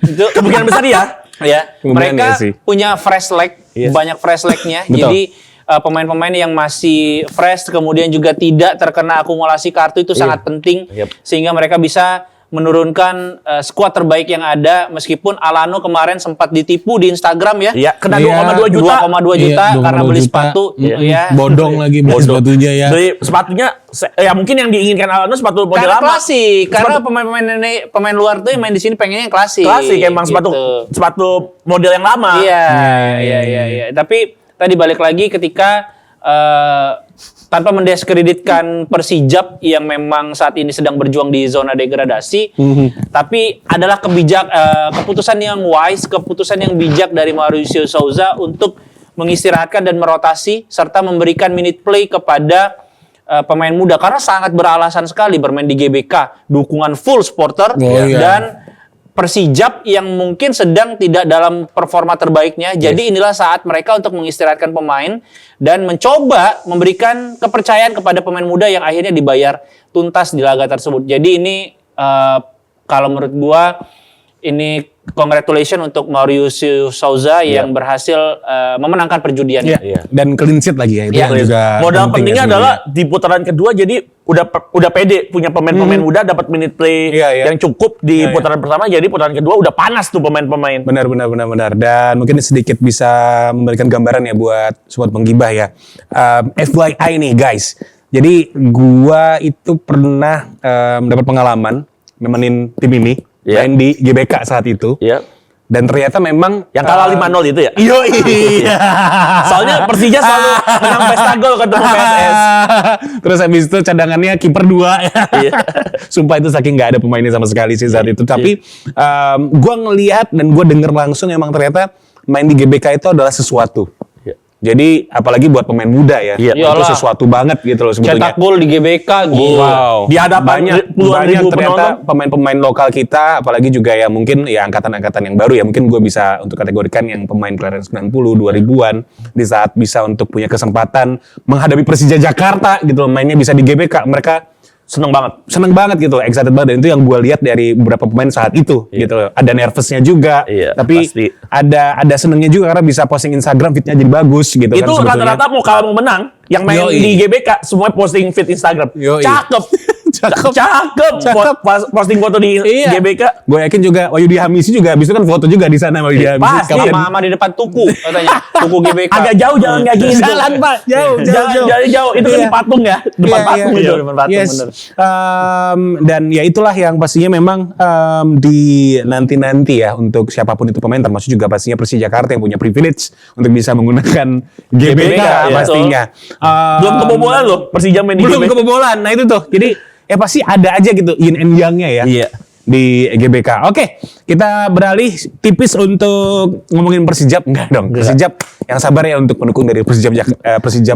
itu kemungkinan besar ya. Mereka punya fresh leg, banyak fresh legnya. Jadi pemain-pemain yang masih fresh kemudian juga tidak terkena akumulasi kartu itu sangat penting sehingga mereka bisa menurunkan skuad terbaik yang ada meskipun Alano kemarin sempat ditipu di Instagram ya. Iya, kena 2,2 juta. 2,2 juta karena beli sepatu ya. Bodong lagi beli sepatunya ya. Beli sepatunya ya mungkin yang diinginkan Alano sepatu model Karena lama. klasik, karena pemain luar tuh yang main di sini pengennya yang klasik. Klasik emang gitu. sepatu model yang lama. Iya. Tapi tadi balik lagi ketika tanpa mendiskreditkan Persijap yang memang saat ini sedang berjuang di zona degradasi, tapi adalah keputusan yang wise, keputusan yang bijak dari Maurizio Sousa untuk mengistirahatkan dan merotasi serta memberikan minute play kepada pemain muda karena sangat beralasan sekali bermain di GBK, dukungan full supporter dan Persijap yang mungkin sedang tidak dalam performa terbaiknya. Jadi inilah saat mereka untuk mengistirahatkan pemain dan mencoba memberikan kepercayaan kepada pemain muda yang akhirnya dibayar tuntas di laga tersebut. Jadi ini kalau menurut gua ini congratulations untuk Maurizio Sousa yang berhasil memenangkan perjudian. Dan clean sheet lagi ya itu yang juga modal pentingnya ya, adalah di putaran kedua jadi udah pede punya pemain-pemain muda dapat minute play yang cukup di putaran pertama, jadi putaran kedua udah panas tuh pemain-pemain. Benar. Dan mungkin sedikit bisa memberikan gambaran ya buat sobat penggibah ya. FYI nih guys. Jadi gua itu pernah mendapat pengalaman nemenin tim ini main di GBK saat itu. Dan ternyata memang yang kalah 5-0 itu ya? Iya. Soalnya Persija selalu menang pesta gol ketemu PSS. Terus habis itu cadangannya kiper 2. Sumpah itu saking nggak ada pemainnya sama sekali sih saat itu. Tapi gue ngelihat dan gue denger langsung emang ternyata main di GBK itu adalah sesuatu. Jadi apalagi buat pemain muda ya, Iya. itu Iyalah. sesuatu banget gitu loh sebetulnya. Cetak gol di GBK gitu. Wow, Di hadapan puluhan banyak ribu ternyata penonton. pemain-pemain lokal kita, apalagi juga ya mungkin ya angkatan-angkatan yang baru ya, mungkin gue bisa untuk kategorikan yang pemain kelahiran 90, 2000-an, di saat bisa untuk punya kesempatan menghadapi Persija Jakarta gitu loh, mainnya bisa di GBK, mereka Seneng banget. seneng banget gitu loh, excited banget, dan itu yang gue lihat dari beberapa pemain saat itu gitu loh. Ada nervousnya juga, Iya, tapi pasti. ada senengnya juga karena bisa posting Instagram, fitnya jadi bagus gitu kan Itu sebetulnya. rata-rata mau kalah mau menang, yang main Yoi. di GBK semua posting feed Instagram. Yoi. Cakep. Cakep. Cakep. Cakep. Posting foto di Iya. GBK. Gue yakin juga Wahyudi Hamisi juga habis itu kan foto juga di sana Wahyudi Hamisi. Pasti. Kapten. Sama di depan tuku katanya. Tuku GBK. Agak jauh jalan kaki itu. Jalan, Pak. Jauh. Jauh. Itu kan Iya. di patung ya. Depan Iya, patung iya. itu. Depan patung Yes. bener. Dan ya itulah yang pastinya memang di nanti ya untuk siapapun itu pemain, termasuk juga pastinya Persija Jakarta yang punya privilege untuk bisa menggunakan GBK iya. pastinya. Belum kebobolan loh Persija main di Belum GBK. kebobolan. Nah itu tuh. Jadi ya pasti ada aja gitu yin and yang-nya ya. Iya. Di GBK. Oke, kita beralih tipis untuk ngomongin Persijap. Enggak dong, Persijap yang sabar ya untuk pendukung dari Persijap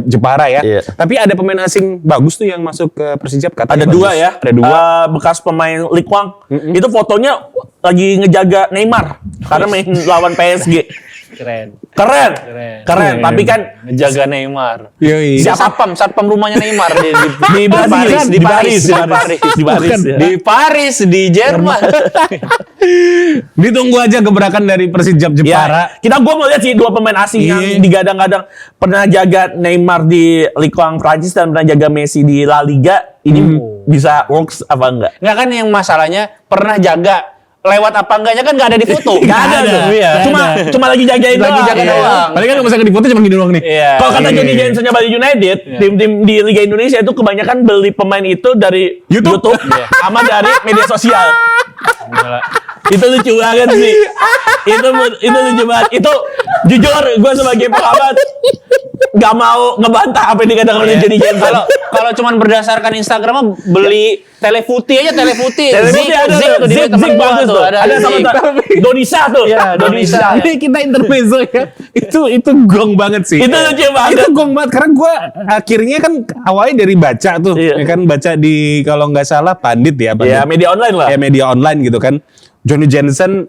Jepara ya. Iya. Tapi ada pemain asing bagus tuh yang masuk ke Persijap. Ada Katanya dua bagus. ya. Ada dua. Bekas pemain Likwang. Itu fotonya lagi ngejaga Neymar karena main lawan PSG. Keren. Keren. Keren. Tapi kan Ngejaga Neymar. Yoi. Satpam rumahnya Neymar di Brasil, di Paris, di Paris, di Jerman. Ditunggu aja gebrakan dari Persijap Jepara. Ya, gue mau lihat sih dua pemain asing Iya. yang digadang-gadang pernah jaga Neymar di Ligue 1 Prancis dan pernah jaga Messi di La Liga. Ini bisa works apa enggak? Enggak kan yang masalahnya pernah jaga lewat apa enggaknya kan nggak ada di foto. Gak ada tuh. Iya. Cuma lagi jagain Lagi doang. jaga Iya. doang. Paling kan misalkan di foto cuma gini doang nih. Iya. Kalau kata Iya. Johnny Jensen Bali United, tim-tim di Liga Indonesia itu kebanyakan beli pemain itu dari YouTube, Iya. sama dari media sosial. Gila. Itu lucu banget sih. itu lucu banget. Itu jujur gue sebagai pengamat gak mau ngebantah apa yang dikatakan oleh Johnny Jensen. Kalau cuman berdasarkan Instagram mah beli telefuti aja telefuti. Telefuti ada tuh, Zik Zik bagus tuh. Ada sama Zik. Donisa tuh. Iya, Donisa. Ini kita intermezzo ya. Itu gong banget sih. Itu lucu banget. Itu gong banget karena gue akhirnya kan awalnya dari baca tuh, Iya. ya kan baca di kalau nggak salah Pandit ya, Pandit. Ya media online lah. Ya media online gitu kan. Johnny Jensen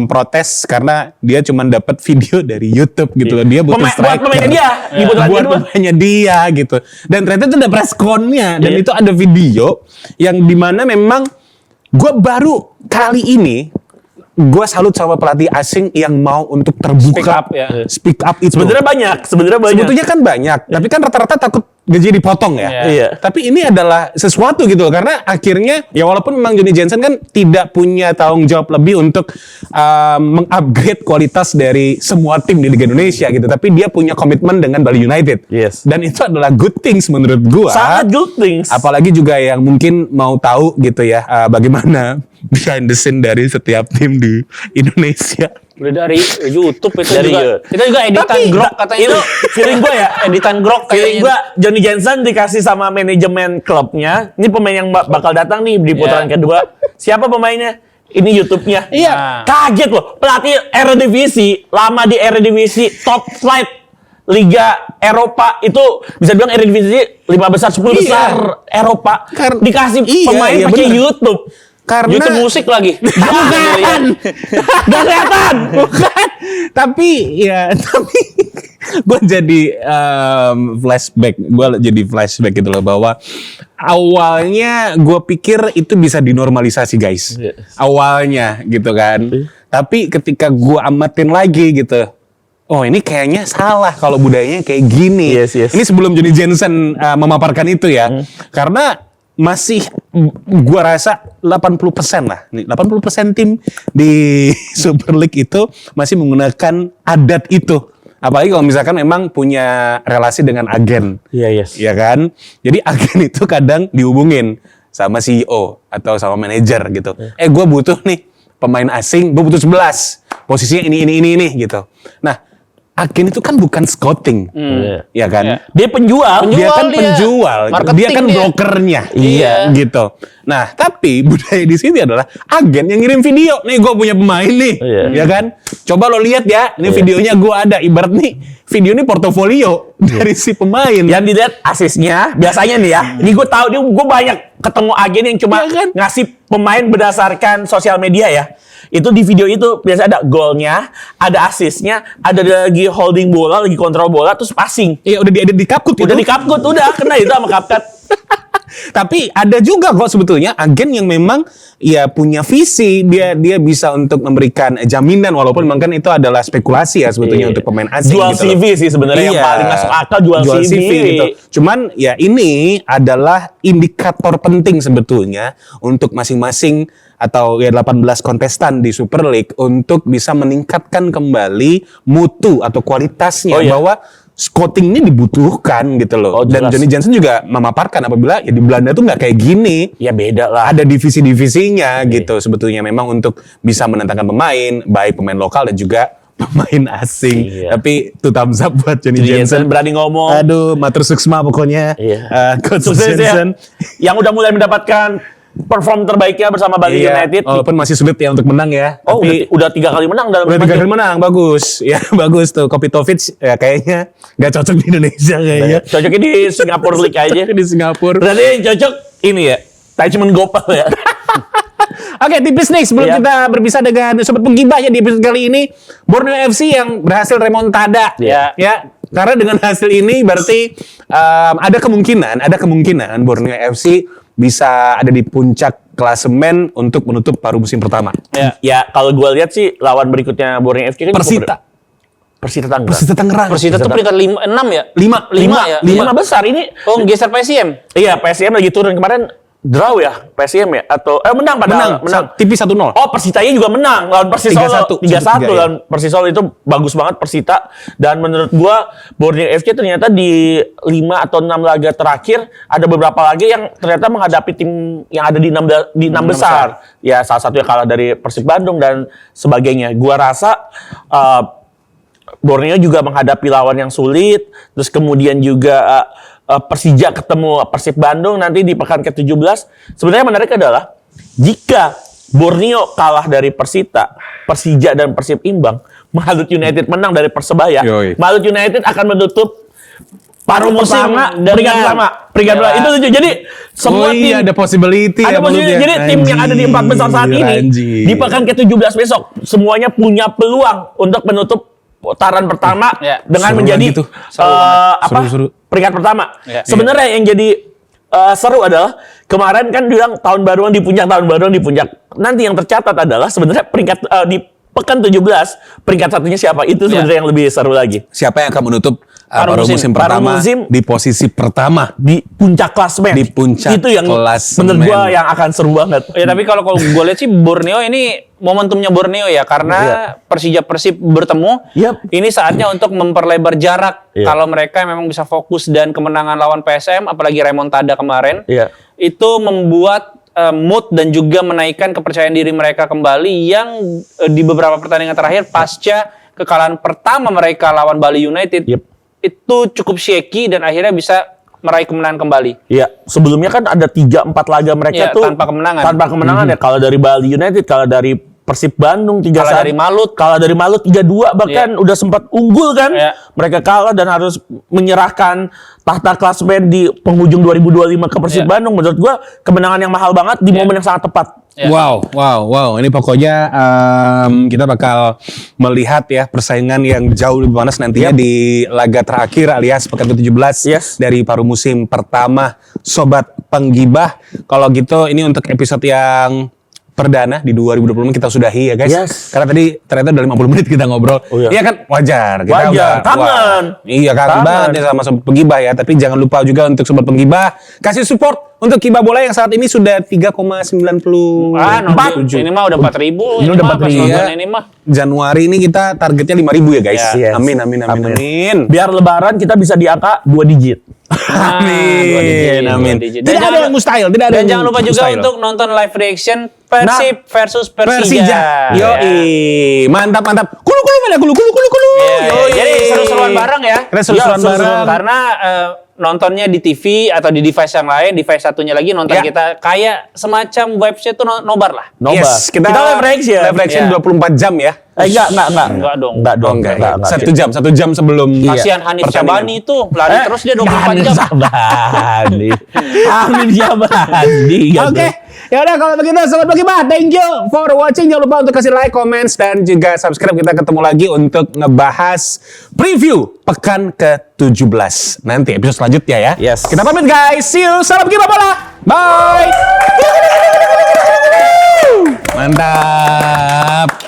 protes karena dia cuma dapat video dari YouTube gitu loh. Dia butuh Buat striker. pemainnya dia, di putaran Buat kedua. pemainnya dia gitu. Dan ternyata itu ada press con-nya dan Iya. itu ada video yang dimana memang gue baru kali ini gue salut sama pelatih asing yang mau untuk terbuka Speak up, ya. speak up itu. Sebenarnya banyak. Sebetulnya kan banyak, tapi kan rata-rata takut gaji dipotong ya. Iya. Tapi ini adalah sesuatu gitu loh, karena akhirnya ya walaupun memang Johnny Jensen kan tidak punya tanggung jawab lebih untuk mengupgrade kualitas dari semua tim di Liga Indonesia gitu, tapi dia punya komitmen dengan Bali United. Yes. Dan itu adalah good things menurut gua. Sangat good things. Apalagi juga yang mungkin mau tahu gitu ya bagaimana behind the scene dari setiap tim di Indonesia. Udah dari YouTube itu Dari juga. YouTube. Itu juga editan Tapi grok katanya. itu feeling gue ya. Editan grok Feeling kayaknya. gue Johnny Jensen dikasih sama manajemen klubnya. Ini pemain yang bakal datang nih di putaran Iya. kedua. Siapa pemainnya? Ini YouTube-nya. Iya. Nah. Kaget loh. Pelatih Eredivisie, lama di Eredivisie, top flight Liga Eropa itu bisa bilang Eredivisie 5 besar, 10 Iya. besar Eropa. Iya, Dikasih pemain iya, pakai bener. YouTube. Karena YouTube musik lagi. bukan. Gak kelihatan. Bukan. Tapi gue jadi flashback gitu loh, bahwa awalnya gue pikir itu bisa dinormalisasi guys. Yes. Awalnya gitu kan. Tapi ketika gue amatin lagi gitu, oh ini kayaknya salah kalau budayanya kayak gini. Yes, yes. Ini sebelum Johnny Jensen memaparkan itu ya. Karena masih gua rasa 80% lah. Nih, 80% tim di Super League itu masih menggunakan adat itu. Apalagi kalau misalkan memang punya relasi dengan agen. Iya, yes. Ya kan? Jadi agen itu kadang dihubungin sama CEO atau sama manajer gitu. Gue butuh nih pemain asing, gue butuh 11. Posisinya ini gitu. Nah, agen itu kan bukan scouting, ya kan? Iya. Dia penjual. Dia kan dia. penjual, Marketing dia kan dia. brokernya, Iya. gitu. Nah, tapi budaya di sini adalah agen yang ngirim video. Nih gue punya pemain nih, Iya. ya kan? Coba lo lihat ya, ini videonya gue ada. Ibarat nih, video ini portofolio dari si pemain. Yang dilihat asisnya, biasanya nih ya. Ini gue tahu, gue banyak ketemu agen yang cuma Iya kan? ngasih pemain berdasarkan sosial media ya. Itu di video itu biasa ada golnya, ada asisnya, ada lagi holding bola, lagi kontrol bola, terus passing. Iya, udah diedit di CapCut Udah di CapCut, udah kena itu sama CapCut. Tapi ada juga kok sebetulnya agen yang memang ya punya visi, dia bisa untuk memberikan jaminan walaupun memang kan itu adalah spekulasi ya sebetulnya Iya. untuk pemain asing Jual gitu loh. CV sih sebenarnya yang Iya. paling masuk akal, jual CV. gitu. Cuman ya ini adalah indikator penting sebetulnya untuk masing-masing atau ya 18 kontestan di Super League untuk bisa meningkatkan kembali mutu atau kualitasnya Oh, iya. bahwa scouting ini dibutuhkan gitu loh. Oh, Dan jelas. Johnny Jansen juga memaparkan apabila ya di Belanda tuh nggak kayak gini. Ya beda lah. Ada divisi-divisinya gitu sebetulnya memang untuk bisa menentangkan pemain, baik pemain lokal dan juga pemain asing. Iya. Tapi two thumbs up buat Johnny Johnny Jansen. Jansen berani ngomong. Aduh, matur suksma pokoknya. Iya. Coach Sukses ya. Jansen. Yang udah mulai mendapatkan perform terbaiknya bersama Bali Iya, United. walaupun masih sulit ya untuk menang ya. Oh, Tapi udah 3 kali menang dalam udah 3 lima kali game. menang, bagus. Ya, bagus tuh. Kopitovic ya kayaknya nggak cocok di Indonesia kayaknya. Cocoknya di Singapura League aja. Di Singapura. Berarti yang cocok ini ya, Taichman Gopal ya. Oke, tipis nih sebelum Iya. kita berpisah dengan sobat penggibah ya di episode kali ini, Borneo FC yang berhasil remontada. Iya. Ya, karena dengan hasil ini berarti ada kemungkinan Borneo FC bisa ada di puncak klasemen untuk menutup paruh musim pertama. Ya. Ya, kalau gue lihat sih lawan berikutnya Borneo FC kan Persita. Persita Tangerang. Persita Tangerang. Persita tuh peringkat 6 ya? 5 ya? Lima besar ini. Oh, geser PSM. Iya, PSM lagi turun kemarin draw ya, PSM ya atau menang padahal menang. Tipis 1-0. Oh, Persitanya juga menang lawan Persisol 3-1. 3-1 3-3, lawan Persisol itu bagus banget Persita dan menurut gua Borneo FC ternyata di 5 atau 6 laga terakhir ada beberapa laga yang ternyata menghadapi tim yang ada di 6 besar. Ya salah satunya kalah dari Persib Bandung dan sebagainya. Gua rasa Borneo juga menghadapi lawan yang sulit, terus kemudian juga Persija ketemu Persib Bandung nanti di pekan ke-17. Sebenarnya menarik adalah jika Borneo kalah dari Persita, Persija dan Persib imbang, Malut United menang dari Persebaya, Yoi. Malut United akan menutup paruh musim pertama peringkat dengan- pertama. Peringkat Ya. pertama. Itu lucu. Jadi semua Oh iya, tim ada possibility ada ya possibility. menurutnya. Jadi tim yang ada di 4 besar saat ini Anjir. di pekan ke-17 besok semuanya punya peluang untuk menutup putaran pertama Ya. dengan Seru menjadi lagi tuh. Seru. peringkat pertama. Ya. Sebenarnya yang jadi seru adalah kemarin kan bilang tahun baruan di puncak. Nanti yang tercatat adalah sebenarnya peringkat di pekan 17 peringkat satunya siapa? Itu sebenarnya yang lebih seru lagi. Siapa yang akan menutup Paruh paruh musim. musim Paruh pertama musim di posisi pertama? Di puncak klasemen. Di puncak itu yang klasemen. menurut gua yang akan seru banget. Ya tapi kalau gue lihat sih Borneo ini momentumnya Borneo ya karena Iya. Persija Persib bertemu. Yap. Ini saatnya untuk memperlebar jarak. Iya. Kalau mereka memang bisa fokus dan kemenangan lawan PSM apalagi remontada kemarin. Iya. Itu membuat mood dan juga menaikkan kepercayaan diri mereka kembali yang di beberapa pertandingan terakhir pasca kekalahan pertama mereka lawan Bali United. Yep. Itu cukup shaky dan akhirnya bisa meraih kemenangan kembali. Iya, sebelumnya kan ada 3-4 laga mereka Iya, tuh tanpa kemenangan. Tanpa kemenangan ya, kalau dari Bali United, kalau dari Persib Bandung 3-1, Kalah dari Malut. kalah dari Malut 3-2 bahkan udah sempat unggul kan. Iya. Mereka kalah dan harus menyerahkan tahta klasemen di penghujung 2025 ke Persib Iya. Bandung. Menurut gua kemenangan yang mahal banget di momen yang sangat tepat. Ya. Wow. Ini pokoknya kita bakal melihat ya persaingan yang jauh lebih panas nantinya di laga terakhir alias pekan ke-17 Yes. dari paruh musim pertama Sobat Penggibah. Kalau gitu ini untuk episode yang perdana di 2020 kita sudahi ya guys. Yes. Karena tadi ternyata udah 50 menit kita ngobrol. Oh, iya. Iya kan wajar. Kita Wajar. udah- Kangen. Iya kangen Kangen. banget ya sama Sobat Penggibah ya. Tapi jangan lupa juga untuk Sobat Penggibah kasih support untuk Kibah Bola yang saat ini sudah 3,90 Ini mah udah 4.000. Ini udah mah 4.000. pas nonton Iya. Ini mah. Januari ini kita targetnya 5.000 ya guys. Yes. Amin. Biar lebaran kita bisa di angka 2 digit. Amin, amin. dua digit. Tidak ada yang mustahil, tidak ada Dan yang jangan lupa juga mustahil. untuk nonton live reaction Persib versus Persija. Yoi, mantap mantap. Kulu mana kulu. Iya, Yoi. jadi seru-seruan bareng ya. Kita seru-seruan Ya, bareng. Karena nontonnya di TV atau di device yang lain, device satunya lagi nonton Ya. kita kayak semacam website tuh nobar lah. Nobar. Yes, kita live reaction. Live reaction Iya. 24 jam ya. Enggak. Enggak dong. Enggak dong. Enggak. Enggak. 1 jam sebelum Kasihan Hanif pertandingan. Syabani itu lari terus dia 24 jam. Sabani. Amin Syabani. Oke, ya udah kalau begitu sobat Pokibah, thank you for watching. Jangan lupa untuk kasih like, comments dan juga subscribe. Kita ketemu lagi untuk ngebahas preview pekan ke-17 nanti episode selanjutnya ya. Yes. Kita pamit guys. See you. Salam Pokibah bola. Bye. Mantap.